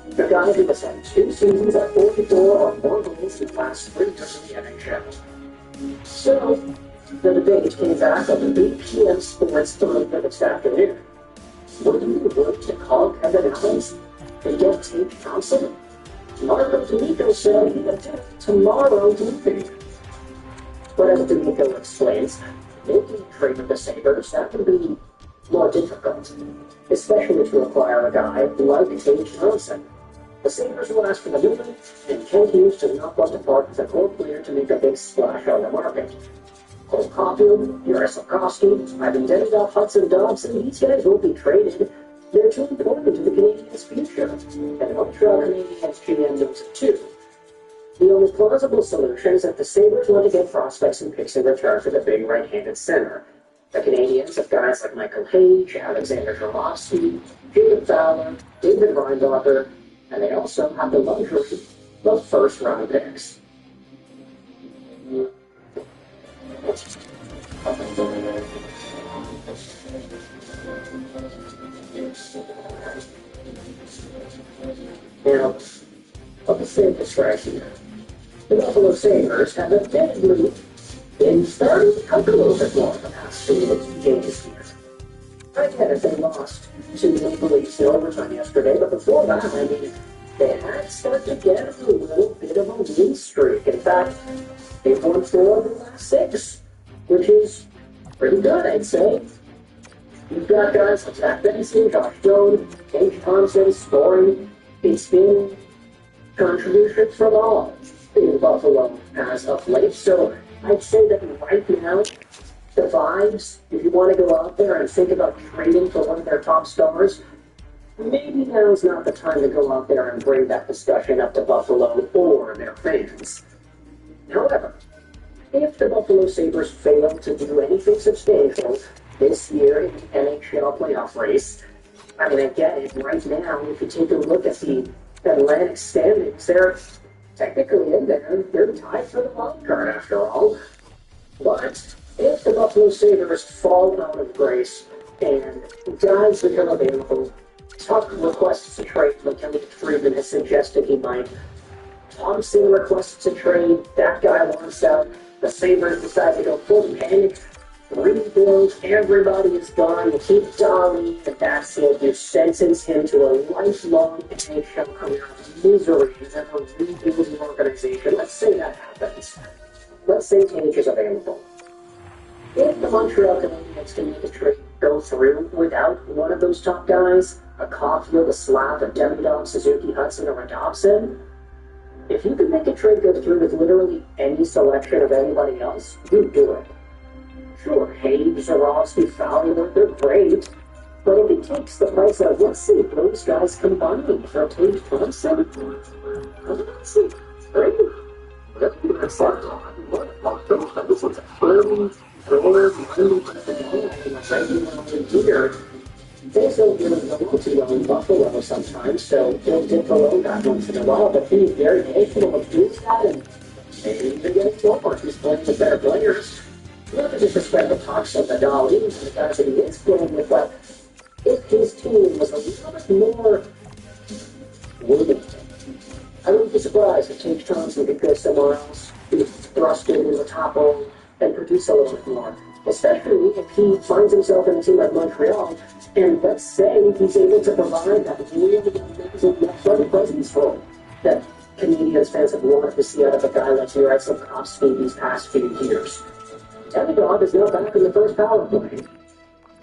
The guy who has had 2 seasons at 44 or more goals in the last 3 years in the NHL. So, the debate came back on the BPM Sports Talk this afternoon. Would you be willing to call Kevin Adams and get Tate Thompson? Marco D'Amico said he would do it tomorrow evening. But as D'Amico explains, making a trade with the Sabres, that can be more difficult, especially to acquire a guy like Tate Thompson. The Sabres will ask for the movement, and Ken Hughes does not want to part with a core player to make a big splash on the market. Cole Caulfield, Yuri Slafkovsky, Ivan Demidov, Hudson Dobson, these guys will be traded. They're too important to the Canadiens' future, and the Montreal Canadiens GM knows it too. The only plausible solution is that the Sabres want to get prospects and picks in return for the big right-handed center. The Canadiens have guys like Michael Hage, Alexander Jarlovsky, Jacob Fowler, David Reinbacher, and they also have the luxury of first-round picks. Now, of the say this right here. The Buffalo Sabres have admittedly been starting to cook a little bit more the past few games here. I get it, they lost to the Maple Leafs in overtime yesterday, but before that, I mean, they had started to get a little bit of a win streak. In fact, they've won 4 of the last 6, which is pretty good, I'd say. You've got guys like Zach Benson, Josh Jones, Tage Thompson scoring. It's been contributions from all in Buffalo as of late. So I'd say that right now, the vibes, if you want to go out there and think about trading for one of their top stars, maybe now's not the time to go out there and bring that discussion up to Buffalo or their fans. However, if the Buffalo Sabres fail to do anything substantial this year in the NHL playoff race, I mean, I get it. Right now, if you take a look at the Atlantic standings, they're technically in there. They're tied for the wild card after all. But if the Buffalo Sabres fall out of grace and guys become available, Tuck requests to trade, like Kelly Friedman has suggested he might. Thompson requests to trade, that guy wants out. The Sabres decide to go full panic, rebuild, everybody is gone, you keep Dolly, and that's it. You sentence him to a lifelong NHL career of misery and a rebuilding organization. Let's say that happens. Let's say Tage is available. If the Montreal Canadiens can make a trade go through without one of those top guys, a Caulfield, a Slav, a Demidov, Suzuki, Hudson, or a Dobson, if you can make a trade go through with literally any selection of anybody else, you do it. Sure, Hayes, Zorowski, Fowler, they're great, but if it takes the price of, let's see, those guys combining for Tage Thompson, let's see, great. That's they still give a loyalty on Buffalo sometimes, so they'll dip below that once in a while, but he's very capable of doing that, and maybe even getting more. He's playing with better players. Not to disrespect the Thompson, the Dollies, and the guys that he is playing with, but if his team was a little bit more winning, I wouldn't be surprised if Tage Thompson could go somewhere else, be thrust into the top role, and produce a little bit more. Especially if he finds himself in a team like Montreal, and let's say he's able to provide that really amazing net-front presence role that Canadians fans have wanted to see out of a guy like Juraj Slafkovsky these past few years. Demidov is now back in the first power play.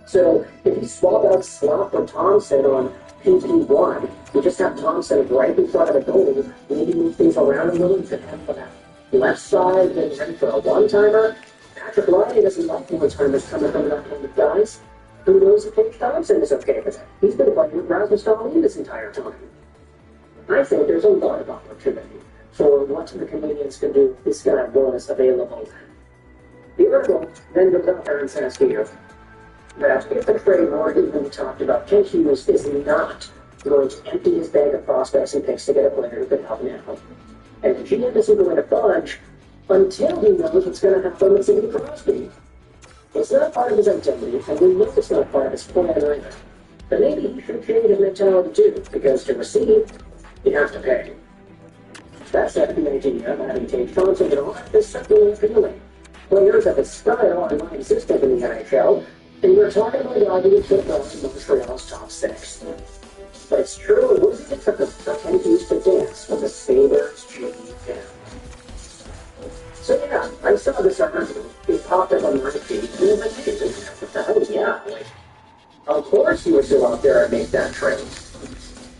So if you swap out Slop or Thompson on PP1, you just have Thompson right in front of the goal, maybe move things around a little, you could have that left side, then ready for a one-timer. Patrick Laine doesn't like one-timers coming from left-handed guys. Who knows if Tage Thompson is okay with it? He's been playing with Rasmus Dahlin this entire time. I think there's a lot of opportunity for what the Canadians can do if this guy was available. The article then goes out there and says here that if the trade war even talked about, Kent Hughes is not going to empty his bag of prospects and picks to get a player who could help now. And the GM isn't going to budge until he knows what's going to happen with Sidney Crosby. It's not part of his identity, and we know it's not part of his plan either. But maybe he should change his mentality too, because to receive, you have to pay. That's the idea of having Tage Thompson and all that is certainly appealing. Players of his style are not existent in the NHL, and we're talking about the obvious football in Montreal's top 6. But it's true, it wasn't it took a Ken Hughes to dance with the Sabres GM down. So yeah, I saw this article. It popped up on my feed, and I was like, what the hell is like, of course you were still out there and make that trade.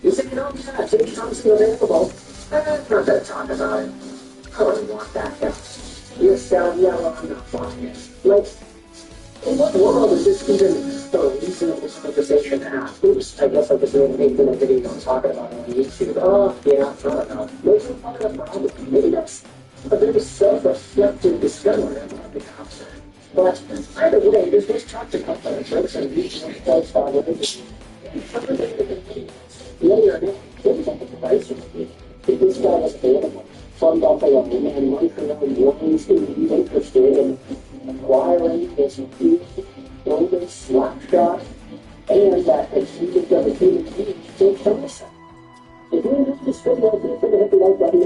You said, yeah, Tage Thompson available. I'm not going to talk about it. I don't want that guy. You're selling yellow, I'm not buying it. Like, in what world is this even a reasonable conversation to have? Oops, I guess I just made a video I'm talking about on YouTube. Oh, yeah, I don't know. Maybe I'm talking about a problem. Maybe that's a very self-reflective discovery about the concept. But either way, there's this talk to company folks and regional folks on the later, what is the price would be if this guy was available from Buffalo and Montreal Lions indeed interested in acquiring this huge golden slap shot and that exceeded the human being, Tage Thompson. If you enjoyed this video, feel free to hit the like button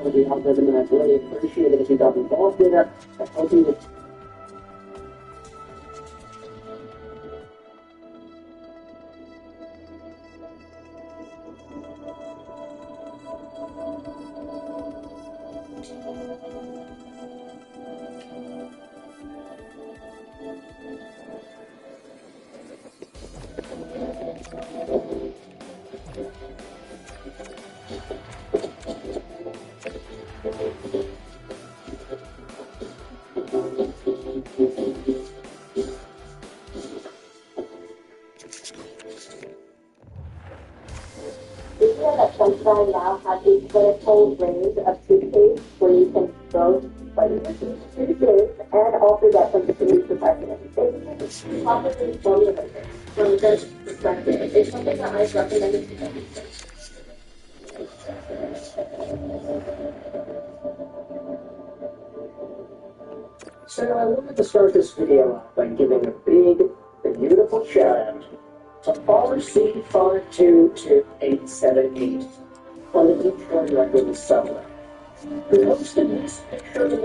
of the algorithm, and I'd really appreciate it if you got involved in it. I hope you would. Did you know that Sunshine now has a vertical range of toothpaste where you can both whiten your toothpaste and also get some food protection? It's properly formulated from a good perspective. It's something that I recommend to everyone. So I wanted to start this video off by giving a big, beautiful shout out to RC522878 on the Detroit Red Wings subway, who hosted this picture of the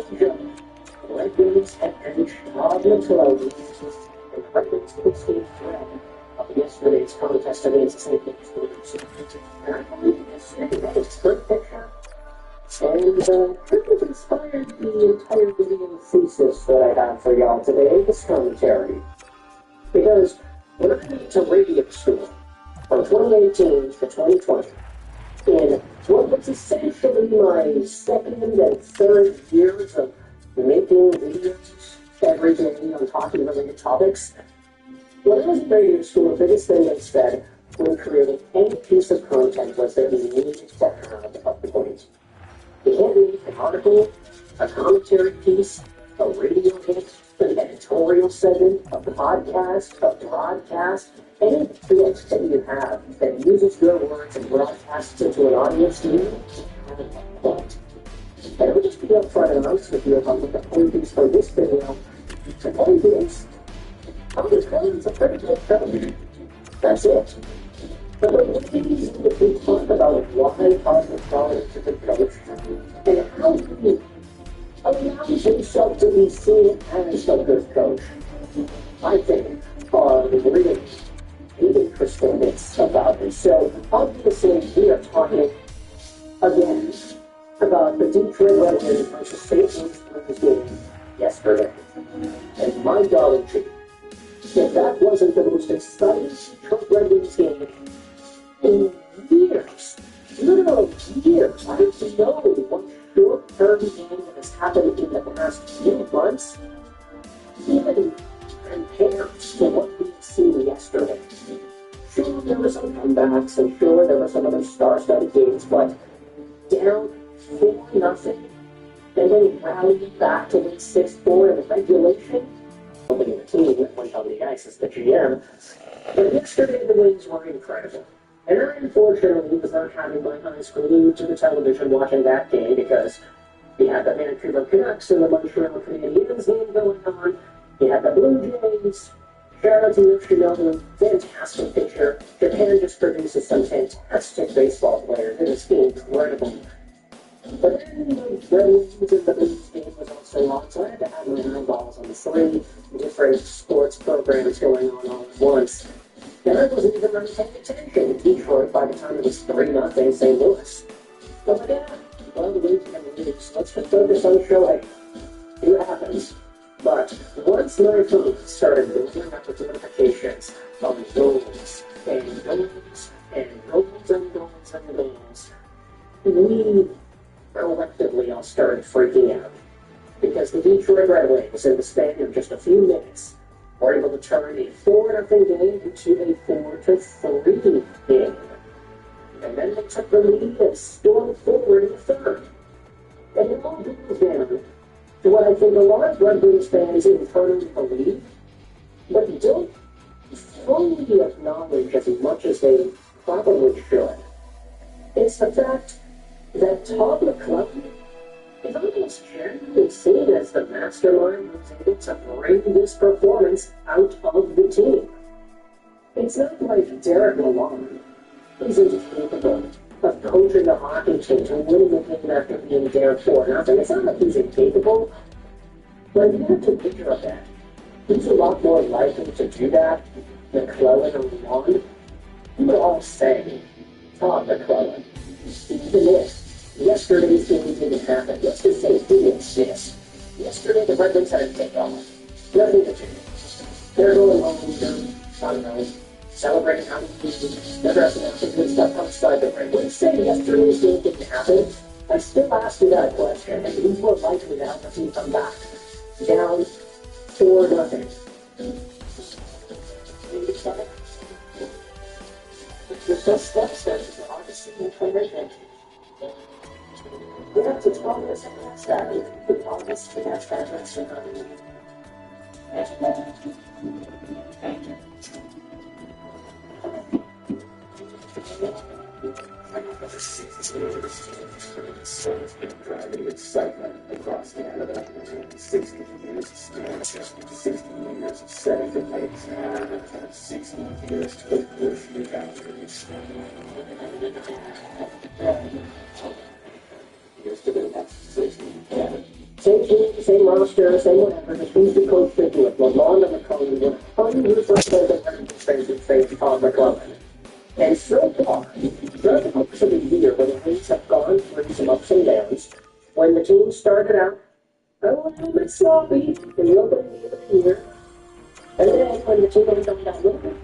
Red Wings head coach Todd McClellan and Red Wings postgame thread of yesterday's contest against St. Louis Blues. And I believe it's a great picture. And kind of inspired the entire video thesis that I have for y'all today, this commentary. Because when I went to radio school from 2018 to 2020, in what was essentially my second and third years of making videos every day on talking related topics, when I was in radio school, the biggest thing they said when creating any piece of content was that you needed to have a point. You can't read an article, a commentary piece, a radio hit, an editorial segment, a podcast, a broadcast, any bit that you have that uses your words and broadcasts into an audience, you need to have a point. And I would just be upfront and honest with you about what the point is for this video. The point is, Thomas Collins is a pretty good coach. That's it. But the way that we talk about why Thomas Collins is a coach and how he allows himself to be seen as a good coach, I think, are really interesting bits about this. So, obviously, we are talking again about the Detroit Red Wings versus St. Louis Blues game yesterday. And my golly gee, if that wasn't the most exciting Detroit Red Wings game in years, literal years, I don't know what short-term game that has happened in the past few months even compares to what we've seen yesterday. Sure, there were some comebacks, and sure, there were some other star-studded games, but down 4-0, and then rallied back to win 6-4 in the regulation. Nobody in the team went on the ice as the GM. But yesterday, the Wings were incredible. And I, unfortunately, was not having my eyes glued to the television watching that game because you had the Vancouver Canucks and the Montreal Canadiens game going on. You had the Blue Jays. Shout out to Yoshinobu. Fantastic picture. Japan just produces some fantastic baseball players. It is incredible. But then the Red Wings and the Blues game was also on, so I had to have my eyeballs on the 3 different sports programs going on all at once. And I wasn't even really paying attention to Detroit by the time it was 3-0 St. Louis. But yeah, well, the Wings can lose. Let's just focus on Shohei. See what happens. But once my phone started building up with notifications on goals and goals and goals and goals and goals, we collectively all started freaking out. Because the Detroit Red Wings, in the span of just a few minutes, were able to turn a 4-0 game into a 4-3 game. And then they took the lead and stormed forward in the third. And it all boils down to what I think a lot of Red Wings fans internally believe, but don't fully acknowledge as much as they probably should. It's the fact that Todd McClellan is almost generally seen as the mastermind who's able to bring this performance out of the team. It's not like Derek Lalonde isn't capable of coaching the hockey team and winning the game after being down 4-0. It's not like he's incapable, but you have to picture that. He's a lot more likely to do that than McClellan or Ron. You would all say, Todd McClellan, even if yesterday's game didn't happen, let's just say it didn't exist. Yesterday the Red Wings had a day off. Nothing to do. They're going home, I don't know, celebrating how many games, they're dressing up some good stuff outside the ring. Let's say yesterday's game didn't happen. I still ask you that question, and who's more likely to have the team come back? Down 4-0. The first step says the hardest thing for everything. We have to 12 minutes of that starting. The longest we have started to go. Driving excitement across Canada. 60 years of stanza, 60 years of setting the pace, 60 years to push the boundaries. Here's to the next 60. Same team, same roster, same whatever, just who's the coach to do it? Lamont and McCollum were 100% the things that face Todd McClellan. And so far, throughout the course of the year, when the Wings have gone through some ups and downs, when the team started out a little bit sloppy in the opening game of the year, and then when the team had gone down a little bit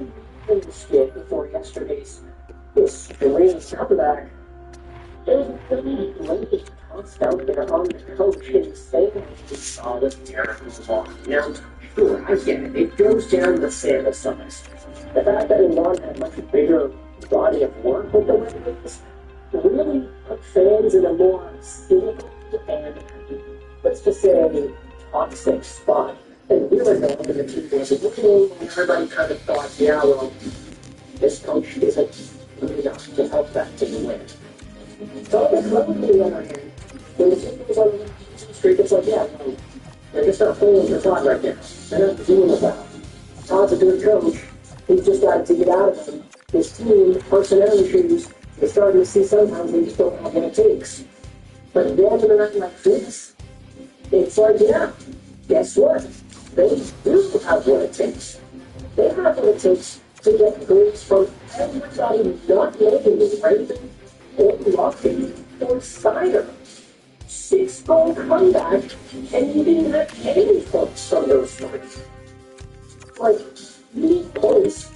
in the skid before yesterday's extreme comeback, there's a pretty blatant tossed out there on the coach and saying he saw this terrible walk. Now, sure, I get it. It goes down the sample size. The fact that Iran had a much bigger body of work with the Red Wings really put fans in a more cynical and, let's just say, toxic spot. And we were known that the team was winning, and everybody kind of thought, yeah, well, this coach isn't good enough to help that team win. So McClellan, on the other hand, when the team was on the losing streak, it's like, yeah, well, they're just not playing for Todd right now. They're not doing it well. Todd's a good coach. He's just got to get out of him. His team, personnel issues, we're starting to see sometimes they just don't have what it takes. But then in a night like this, it's like, yeah, guess what? They do have what it takes. They have what it takes to get goals from everybody not making it Raven or Lucky or Cider. 6-goal comeback, and you didn't have any points from those three. Like, you need points.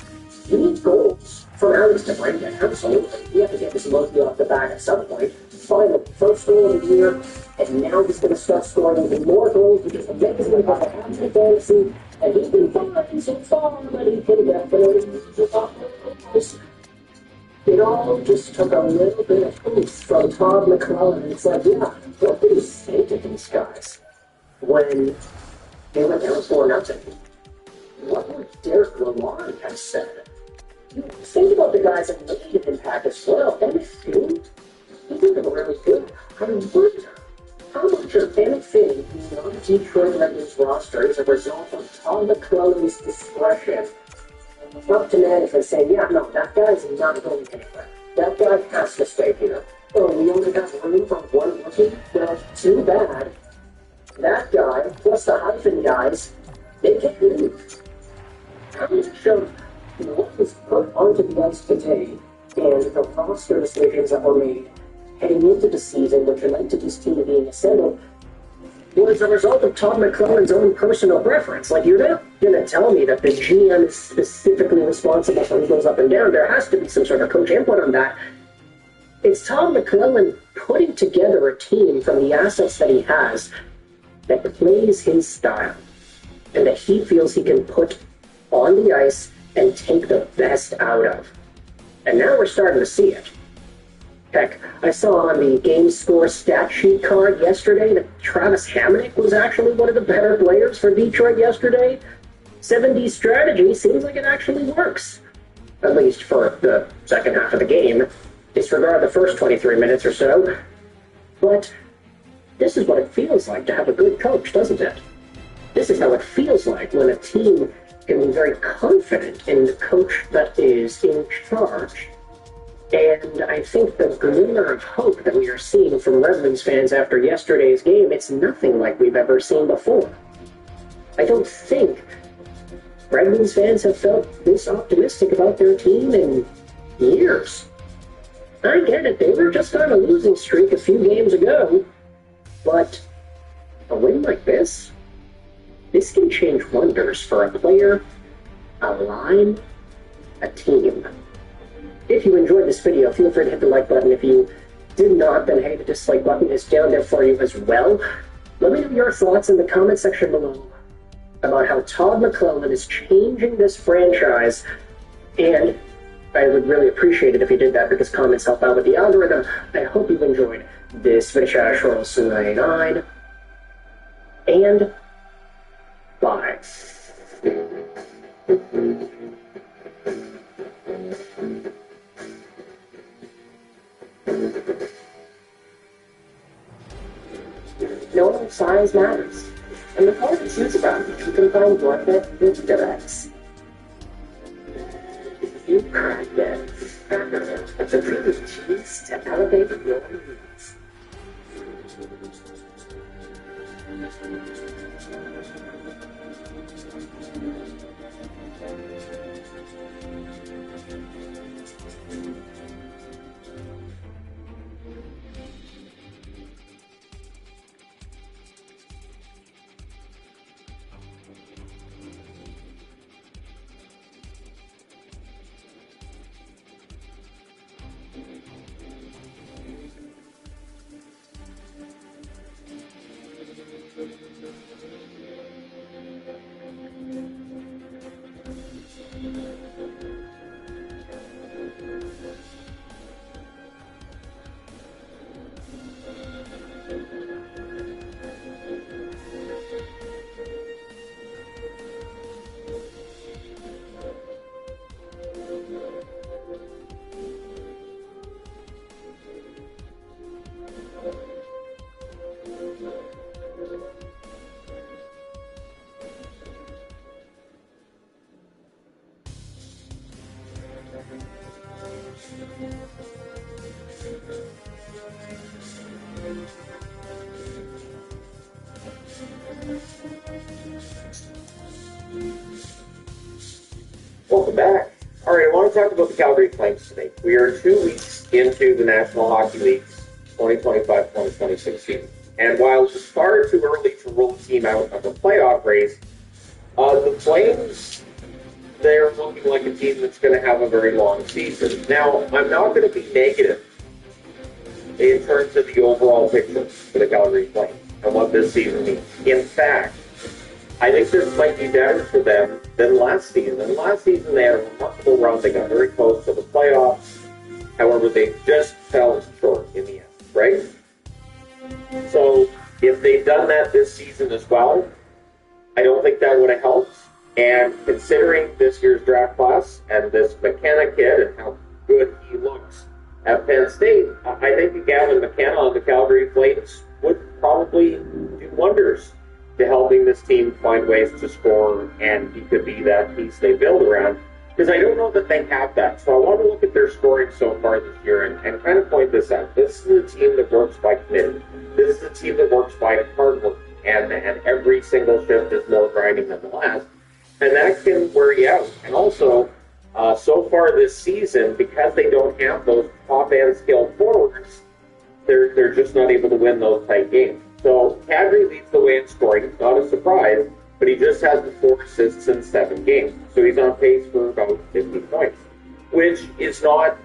You need goals from Alex to break it. Absolutely. You have to get this mostly off the back at some point. Find the first goal of the year, and now he's going to start scoring even more goals because the Mets is going to have a happy fantasy, and he's been fine so far, but he could have definitely used a lot more goals. It all just took a little bit of boost from Todd McClellan. It's like, yeah, what do you say to these guys when they went down 4-0? What would Derek Lamont have said? Think about the guys that made an impact as well. Emmett Finn, he did really good. I wonder how much of Emmett Finn being on the Detroit Red Wings roster is a result of Todd McClellan's discretion up to management saying, yeah, no, that guy's not going anywhere. That guy has to stay here. Oh, we only have room for one rookie? Well, too bad. That guy, plus the hyphen guys, they can't leave. How much of what was put onto the ice today and the roster decisions that were made heading into the season, which led to this team being assembled, was a result of Todd McClellan's own personal preference. Like, you're not going to tell me that the GM is specifically responsible for who goes up and down. There has to be some sort of coach input on that. It's Todd McClellan putting together a team from the assets that he has that plays his style and that he feels he can put on the ice and take the best out of. And now we're starting to see it. Heck, I saw on the game score stat sheet card yesterday that Travis Hamonic was actually one of the better players for Detroit yesterday. 7D strategy seems like it actually works. At least for the second half of the game. Disregard the first 23 minutes or so. But this is what it feels like to have a good coach, doesn't it? This is how it feels like when a team can be very confident in the coach that is in charge. And I think the glimmer of hope that we are seeing from Red Wings fans after yesterday's game, it's nothing like we've ever seen before. I don't think Red Wings fans have felt this optimistic about their team in years. I get it, they were just on a losing streak a few games ago, but a win like this can change wonders for a player, a line, a team. If you enjoyed this video, feel free to hit the like button. If you did not, then hey, the dislike button is down there for you as well. Let me know your thoughts in the comment section below about how Todd McLellan is changing this franchise, and I would really appreciate it if you did that because comments help out with the algorithm. I hope you've enjoyed this video. Rolls 99, and bye. No size matters. And the color you choose from, you can find your fit with Durex. You crack it. It's a creamy cheese to elevate your needs. Welcome back. All right, I want to talk about the Calgary Flames today. We are 2 weeks into the National Hockey League's 2025-2026 season. And while it's far too early to rule the team out of the playoff race, the Flames, they're looking like a team that's going to have a very long season. Now, I'm not going to be negative in terms of the overall picture for the Calgary Flames and what this season means. In fact, I think this might be better for them than last season. And last season, they had a remarkable run. They got very close to the playoffs. However, they just fell short in the end, right? So, if they'd done that this season as well, I don't think that would have helped. And considering this year's draft class and this McKenna kid and how good he looks at Penn State, I think Gavin McKenna on the Calgary Flames would probably do wonders to helping this team find ways to score, and he could be that piece they build around. Because I don't know that they have that. So I want to look at their scoring so far this year and kind of point this out. This is a team that works by commitment. This is a team that works by hard work, and every single shift is more grinding than the last. And that can wear you out. And also, so far this season, because they don't have those top-end skilled forwards, they're just not able to win those tight games. So Kadri leads the way in scoring. It's not a surprise, but he just has the 4 assists in 7 games. So he's on pace for about 50 points, which is not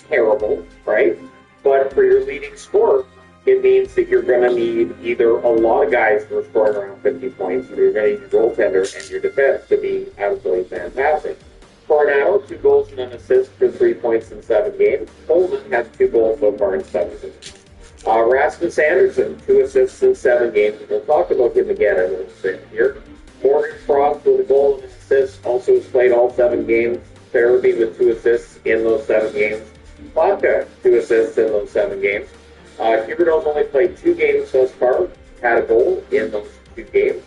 terrible, right? But for your leading scorer, it means that you're going to need either a lot of guys who are scoring around 50 points, or you're going to need your goaltender and your defense to be absolutely fantastic. Coronado, 2 goals and an assist for 3 points in 7 games. Coleman has 2 goals so far in 7 games. Rasmus Anderson, 2 assists in 7 games. We'll talk about him again in a little bit here. Morgan Frost with a goal and an assist, also has played all 7 games. Farabee with 2 assists in those 7 games. Plaka, 2 assists in those 7 games. Huberdeau's only played 2 games thus far, had a goal in those 2 games.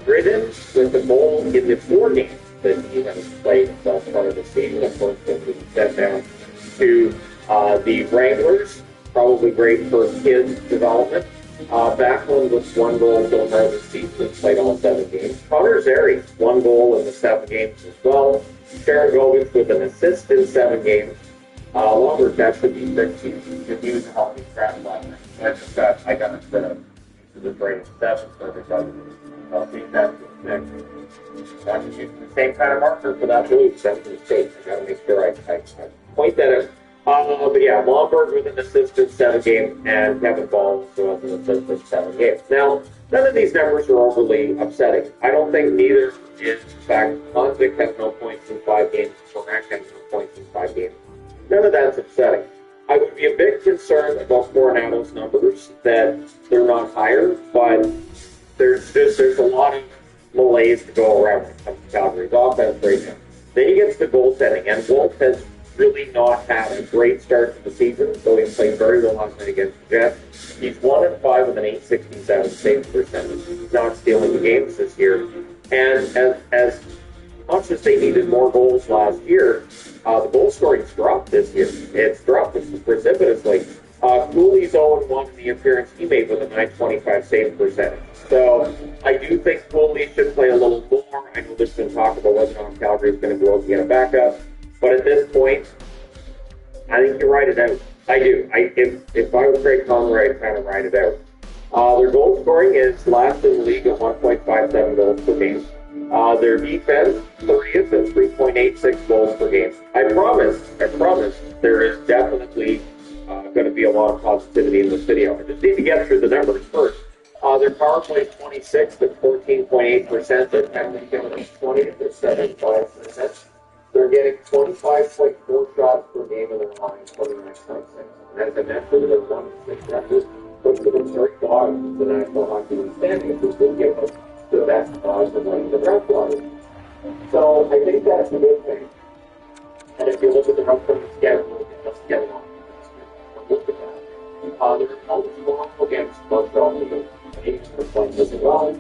Gridden with a goal in the 4 games that he has played thus far this season. Of course, he set down to the Wranglers, probably great for kids development. Backlund with 1 goal so far this season, played all 7 games. Connor Zary, 1 goal in the 7 games as well. Sharon Govich with an assist in 7 games. Longer that should be 13. If he was a healthy scratch last night. I got it set up to the grade 7, so I'll take that next. I'm using the same kind of marker for that move. That's a mistake. I got to make sure I point that out. But yeah, Lomberg with an assist in 7 games, and Kevin Ball also has an assist in 7 games. Now, none of these numbers are overly upsetting. I don't think neither is, in fact, Konzik has no points in 5 games, Cormac has no points in 5 games. None of that's upsetting. I would be a bit concerned about Coronado's numbers, that they're not higher, but there's a lot of malaise to go around when it comes to Calgary's offense right now. Then he gets to goaltending, and Wolf has really not had a great start to the season, though he played very well last night against the Jets. He's 1-5 with an .867 save percentage. He's not stealing the games this year. And as much as they needed more goals last year, the goal scoring's dropped this year. It's dropped precipitously. Cooley's 0-1 in the appearance he made with a .925 save percentage. So I do think Cooley should play a little more. I know there's been talk about whether or not Calgary is going to go out and get a backup. But at this point, I think you write it out. I do. If I was Craig Conroy, I'd kind of write it out. Their goal scoring is last in the league at 1.57 goals per game. Their defense, 30th at 3.86 goals per game. I promise, there is definitely going to be a lot of positivity in this video. I just need to get through the numbers first. Their power play is 26th at 14.8%. Their penalty kill is 20th at 7.5%. They're getting 25.4 shots per game in their line, 29.6. And as I mentioned, their 1-6 record puts them in very bottom of the National Hockey League standings, which will give us the best odds of winning the draft lottery. So I think that's a good thing. And if you look at the upcoming schedule, just get along. Look at that. They're eligible against Montreal League. Canadians are playing this as well.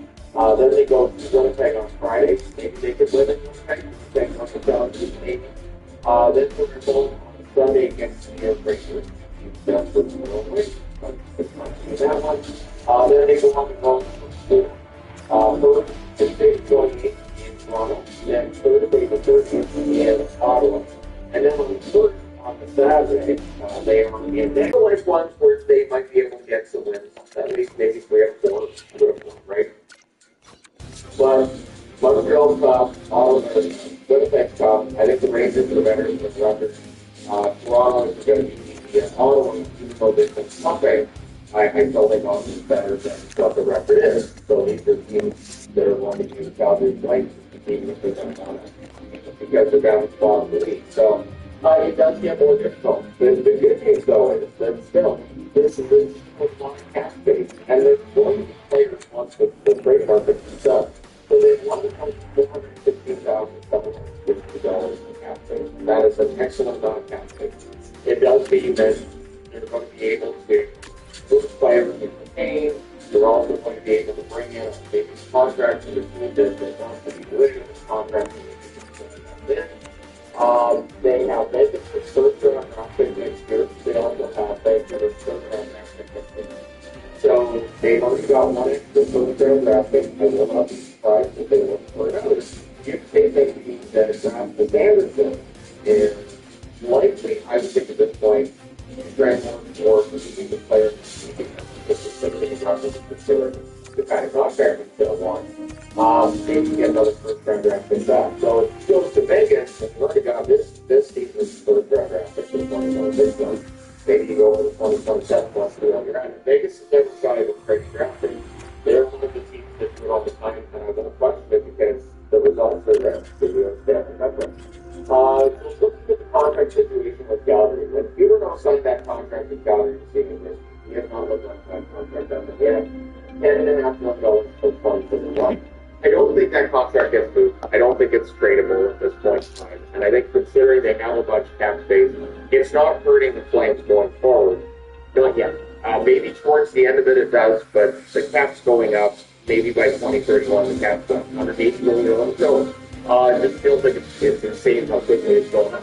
Then they go to Winnipeg on Friday. Maybe they could win it. Then we're going on Sunday against the Rangers. That's what we're going to that one. Then they go on the road to first, Tuesday, going in Toronto. Then Thursday, the 13th, in Ottawa. And then on the 3rd, on the Saturday, they are in there. Like ones where they might be able to get some wins. At least maybe 3 or 4, right? But Montreal's top, Ottawa, Winnipeg's top. I think the Rangers are better than the record. Toronto is going to be Ottawa, even though they've been okay. I still think Ottawa's better than what the record is. So these are teams that are going to use Calgary's right to compete if they don't want it. Because they're down at the bottom of the league. So it does get more difficult. The good news, though, is that still, this is a lot of cap space. And there's going to be players once the trade market comes up. So they've won $415,750 in cap space. That is an excellent amount of cap space. It does mean that they're going to be able to move players in the game. They're also going to be able to bring in maybe contracts that are doing this. They want to be doing this contract. They have Vegas for first round draft pick next year. They also have Vegas for third round draft pick next year. So they've already got one extra first round draft pick. I will not be surprised if they look for another. If they think that a draft with Anderson is likely, I would think at this point, Strandberg or the player consider the kind of contract we still want. Maybe get another first round draft pick back. So it goes to Vegas, and you already got this season's first round draft pick for 2026 one. Maybe you go with the 2027 plus the other end. Vegas has never got a crazy draft pick. They're one of the teams that do it all the time, and I'm going to question it because the results are there. So you understand the difference. Just looking at the contract situation with Calgary, when Peter now signed that contract with Calgary this season, we have not looked at that contract up yet. $10.5 million for 2021. I don't think that contract gets moved. I don't think it's tradable at this point in time. And I think considering they have a bunch of cap space, it's not hurting the Flames going forward. Not yet. Maybe towards the end of it does, but the cap's going up. Maybe by 2031 the cap's up $180 million. So it just feels like it's insane how quickly it's going up.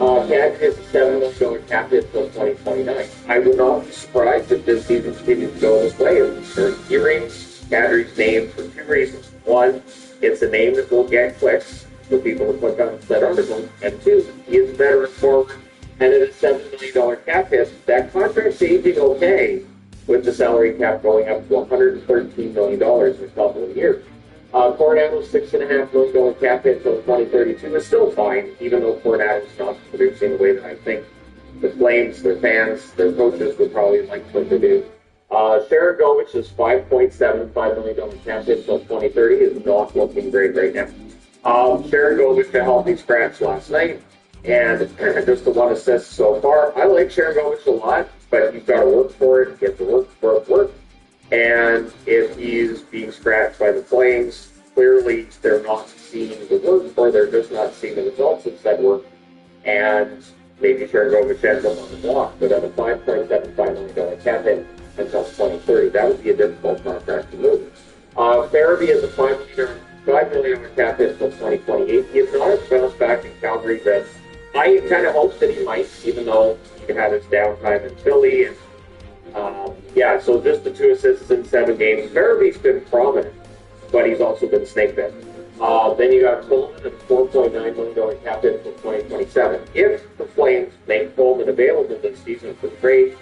Canada has a $7 million cap hit until 2029. I would not be surprised if this season continues to go this way. We start hearing Kadri's name for two reasons. One, it's a name that will get clicks for people to click on that article. And two, he is a veteran forward, and at a $7 million cap hit, that contract's aging okay with the salary cap going up to $113 million in a couple of years. Coronado's $6.5 million cap hit until 2032 is still fine, even though Coronado's not producing the way that I think the Flames, their fans, their coaches would probably like what they do. Sharangovich's $5.75 million cap hit until 2030 is not looking great right now. Sharangovich a healthy scratch last night, and just the one assist so far. I like Sharangovich a lot, but you've got to work for it, get the work. And if he's being scratched by the Flames, clearly they're not seeing the work, or they're just not seeing the results of said work. And maybe Sharangovich ends up on the block, but at a $5.75 million cap hit until 2030, that would be a difficult contract to move. Farabee is a $5 million cap hit until 2028. He has not bounced back in Calgary, but I kind of hoped that he might, even though he had his downtime in Philly. And so just the 2 assists in 7 games. Farabee's been prominent, but he's also been snake bit. Then you got Coleman at a $4.9 million cap hit until 2027. If the Flames make Coleman available this season for trade,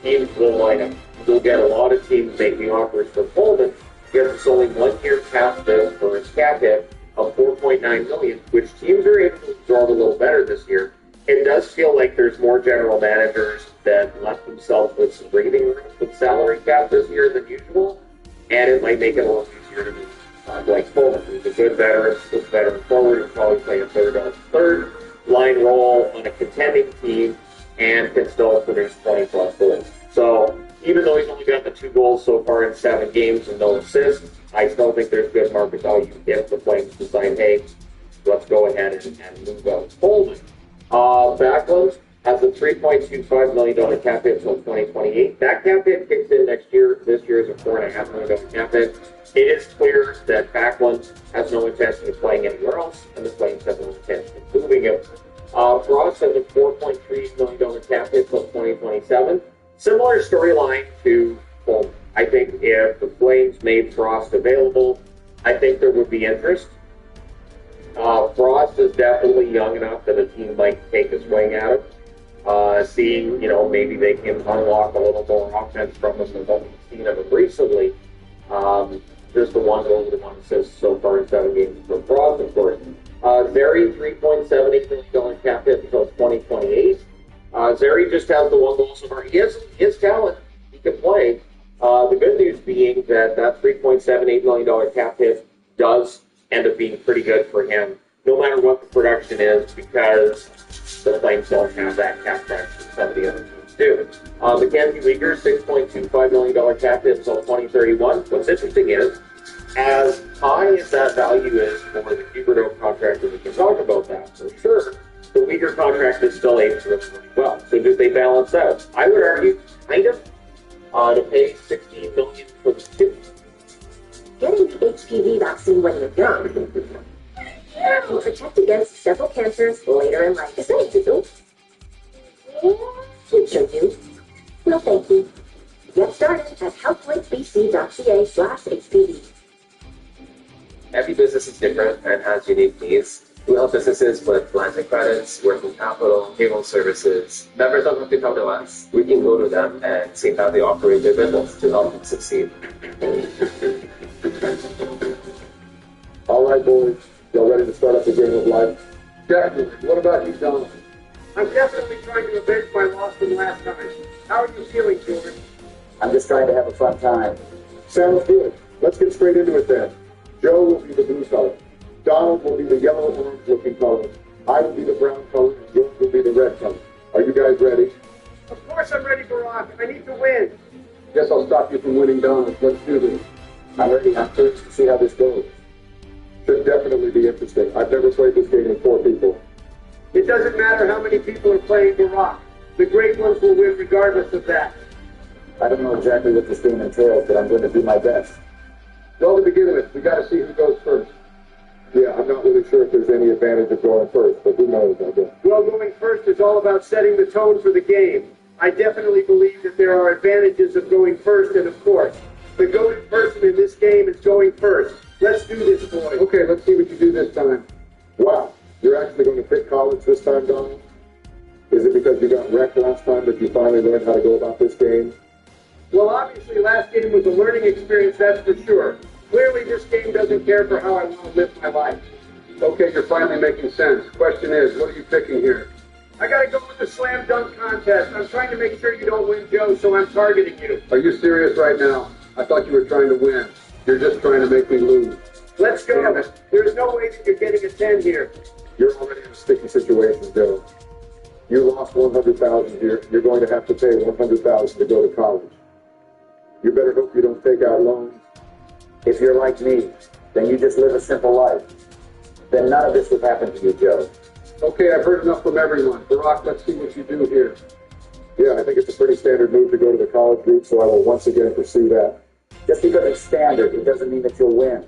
teams will line up. You'll get a lot of teams making offers for Coleman because it's only 1 year cap hit for his cap hit of $4.9 million, which teams are able to absorb a little better this year. It does feel like there's more general managers that left themselves with some breathing room with salary cap this year than usual, and it might make it a little easier to move Blake Coleman, who's a good veteran forward, and probably play a third line role on a contending team, and can still produce 20-plus goals. So even though he's only got the 2 goals so far in 7 games and no assists, I still think there's good market value if the Flames decide, hey, let's go ahead and move out Coleman. Backlund has a $3.25 million cap hit until 2028. That cap hit kicks in next year. This year is a $4.5 million cap hit. It is clear that Backlund has no intention of playing anywhere else, and the Flames have no intention of moving him. Frost has a $4.3 million cap hit until 2027. Similar storyline to Coleman. I think if the Flames made Frost available, I think there would be interest. Frost is definitely young enough that a team might take a swing at him. Seeing, maybe they can unlock a little more offense from him than what we've seen of him recently. Just the 1 goal and 1 assist so far in 7 games for Frost, of course. Zeri, $3.78 million cap hit until 2028. Zeri just has the 1 goal so far. He has talent. He can play. The good news being that $3.78 million cap hit does end up being pretty good for him, no matter what the production is, because the Flames don't have that cap crunch that some of the other teams do. Mackenzie Weegar, $6.25 million cap hit until 2031. What's interesting is, as high as that value is for the Huberdeau contract, and we can talk about that for sure, the Weegar contract is still aged really well. So do they balance out? I would argue, kind of, to pay $16 million for the 2. Getting the HPV vaccine when you're young can protect against several cancers later in life. Is that you? Future you. No, thank you. Get started at helplingbc.ca/HPV. Every business is different and has unique needs. We help businesses with lines of credits, working capital, payroll services. Members don't have to come to us. We can go to them and see how they operate their business to help them succeed. All right, boys. Y'all ready to start up the game of life? Definitely. What about you, Don? I'm definitely trying to avenge my loss from last time. How are you feeling, children? I'm just trying to have a fun time. Sounds good. Let's get straight into it then. Joe will be the blue color. Donald will be the yellow orange looking color. I will be the brown color, and George will be the red color. Are you guys ready? Of course I'm ready, Barack. I need to win. Guess I'll stop you from winning, Donald. Let's do this. I'm ready. I'm curious to see how this goes. Should definitely be interesting. I've never played this game in 4 people. It doesn't matter how many people are playing Barack. The great ones will win regardless of that. I don't know exactly what this game entails, but I'm going to do my best. Well, to begin with, we got to see who goes first. Yeah, I'm not really sure if there's any advantage of going first, but who knows, I guess. Well, going first is all about setting the tone for the game. I definitely believe that there are advantages of going first, and of course, the go-to person in this game is going first. Let's do this, boys. Okay, let's see what you do this time. Wow, you're actually going to pick college this time, Donald? Is it because you got wrecked last time that you finally learned how to go about this game? Well, obviously, last game was a learning experience, that's for sure. Clearly, this game doesn't care for how I want to live my life. Okay, you're finally making sense. Question is, what are you picking here? I gotta go with the slam dunk contest. I'm trying to make sure you don't win, Joe, so I'm targeting you. Are you serious right now? I thought you were trying to win. You're just trying to make me lose. Let's go. Damn it. There's no way that you're getting a 10 here. You're already in a sticky situation, Joe. You lost $100,000 here. You're going to have to pay $100,000 to go to college. You better hope you don't take out loans. If you're like me, then you just live a simple life. Then none of this would happen to you, Joe. Okay, I've heard enough from everyone. Barack, let's see what you do here. Yeah, I think it's a pretty standard move to go to the college route, so I will once again pursue that. Just because it's standard, it doesn't mean that you'll win.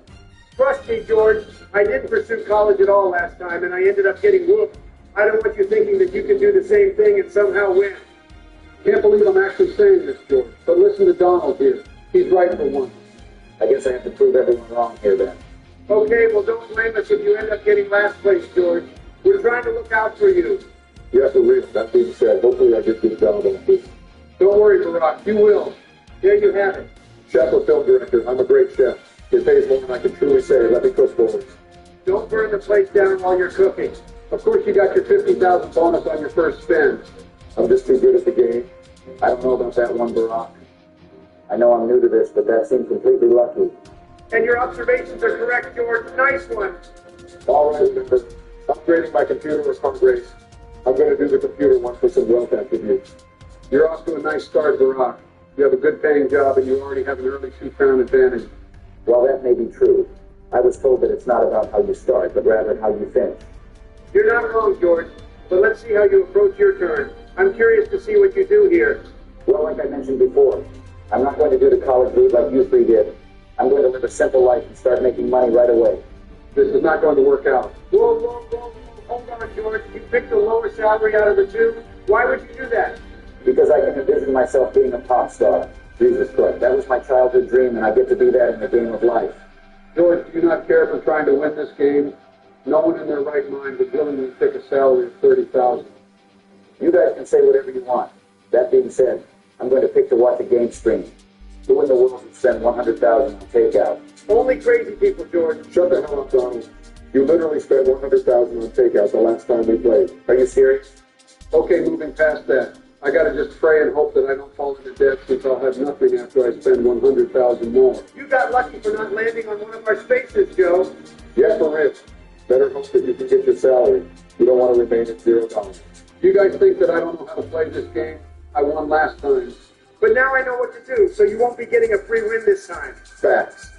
Trust me, George. I didn't pursue college at all last time, and I ended up getting whooped. I don't want you thinking that you can do the same thing and somehow win. Can't believe I'm actually saying this, George. But listen to Donald here. He's right for once. I guess I have to prove everyone wrong here then. Okay, well, don't blame us if you end up getting last place, George. We're trying to look out for you. Yeah, for real. That being said, hopefully I get good job on this. Don't worry, Barack. You will. There you have it. Chef or film director, I'm a great chef. It pays more than I can truly say. Let me cook for you. Don't burn the place down while you're cooking. Of course, you got your $50,000 bonus on your first spin. I'm just too good at the game. I don't know about that one, Barack. I know I'm new to this, but that seemed completely lucky. And your observations are correct, George. Nice one. All right, remember, upgrading my computer or car race. I'm going to do the computer one for some wealth attributes. You're off to a nice start, Barack. You have a good paying job and you already have an early 2-pound advantage. While that may be true, I was told that it's not about how you start, but rather how you finish. You're not wrong, George. But let's see how you approach your turn. I'm curious to see what you do here. Well, like I mentioned before, I'm not going to do the college route like you three did. I'm going to live a simple life and start making money right away. This is not going to work out. Whoa. Hold on, George. You picked the lower salary out of the two. Why would you do that? Because I can envision myself being a pop star. Jesus Christ, that was my childhood dream, and I get to do that in the game of life. George, do you not care for trying to win this game? No one in their right mind would willingly pick a salary of $30,000. You guys can say whatever you want. That being said, I'm going to pick to watch a game stream. Who in the world would spend $100,000 on takeout? Only crazy people, George. Shut the hell up, Donald. You literally spent $100,000 on takeout the last time we played. Are you serious? Okay, moving past that. I gotta just pray and hope that I don't fall into debt since I'll have nothing after I spend $100,000 more. You got lucky for not landing on one of our spaces, Joe. Yeah, for real. Better hope that you can get your salary. You don't want to remain at $0. You guys think that I don't know how to play this game? I won last time. But now I know what to do, so you won't be getting a free win this time. Facts.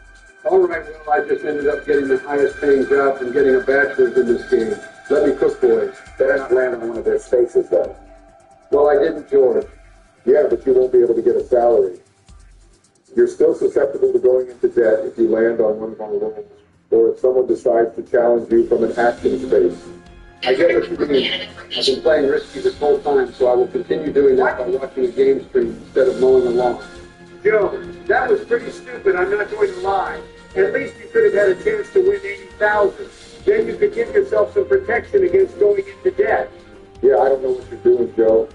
All right, well, I just ended up getting the highest paying job and getting a bachelor's in this game. Let me cook for you. Better not land on one of their spaces, though. Well, I didn't, George. Yeah, but you won't be able to get a salary. You're still susceptible to going into debt if you land on one of our rolls, or if someone decides to challenge you from an action space. I get what you mean. I've been playing risky this whole time, so I will continue doing that by watching a game stream instead of mowing the lawn. Joe, that was pretty stupid, I'm not going to lie. At least you could have had a chance to win $80,000. Then you could give yourself some protection against going into debt. Yeah, I don't know what you're doing, Joe.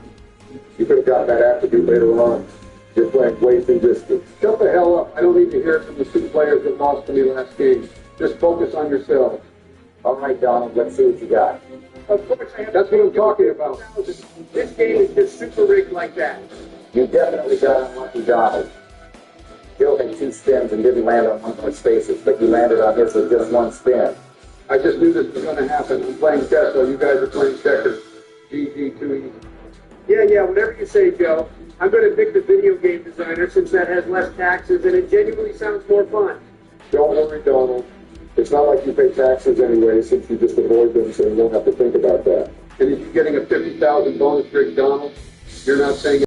You could have gotten that attribute later on. You're playing way too risky. Shut the hell up. I don't need to hear it from the two players that lost to me last game. Just focus on yourself. All right, Donald, let's see what you got. Of course I have. That's what I'm talking about. This game is just super rigged like that. You definitely got unlucky, Donald. Joe had 2 spins and didn't land on one of our spaces, but you landed on his with just 1 spin. I just knew this was going to happen. I'm playing chess while you guys are playing checkers. GG, too easy. Yeah, whatever you say, Joe. I'm going to pick the video game designer since that has less taxes and it genuinely sounds more fun. Don't worry, Donald. It's not like you pay taxes anyway, since you just avoid them, so you won't have to think about that. And if you're getting a $50,000 bonus trick, Donald, you're not saying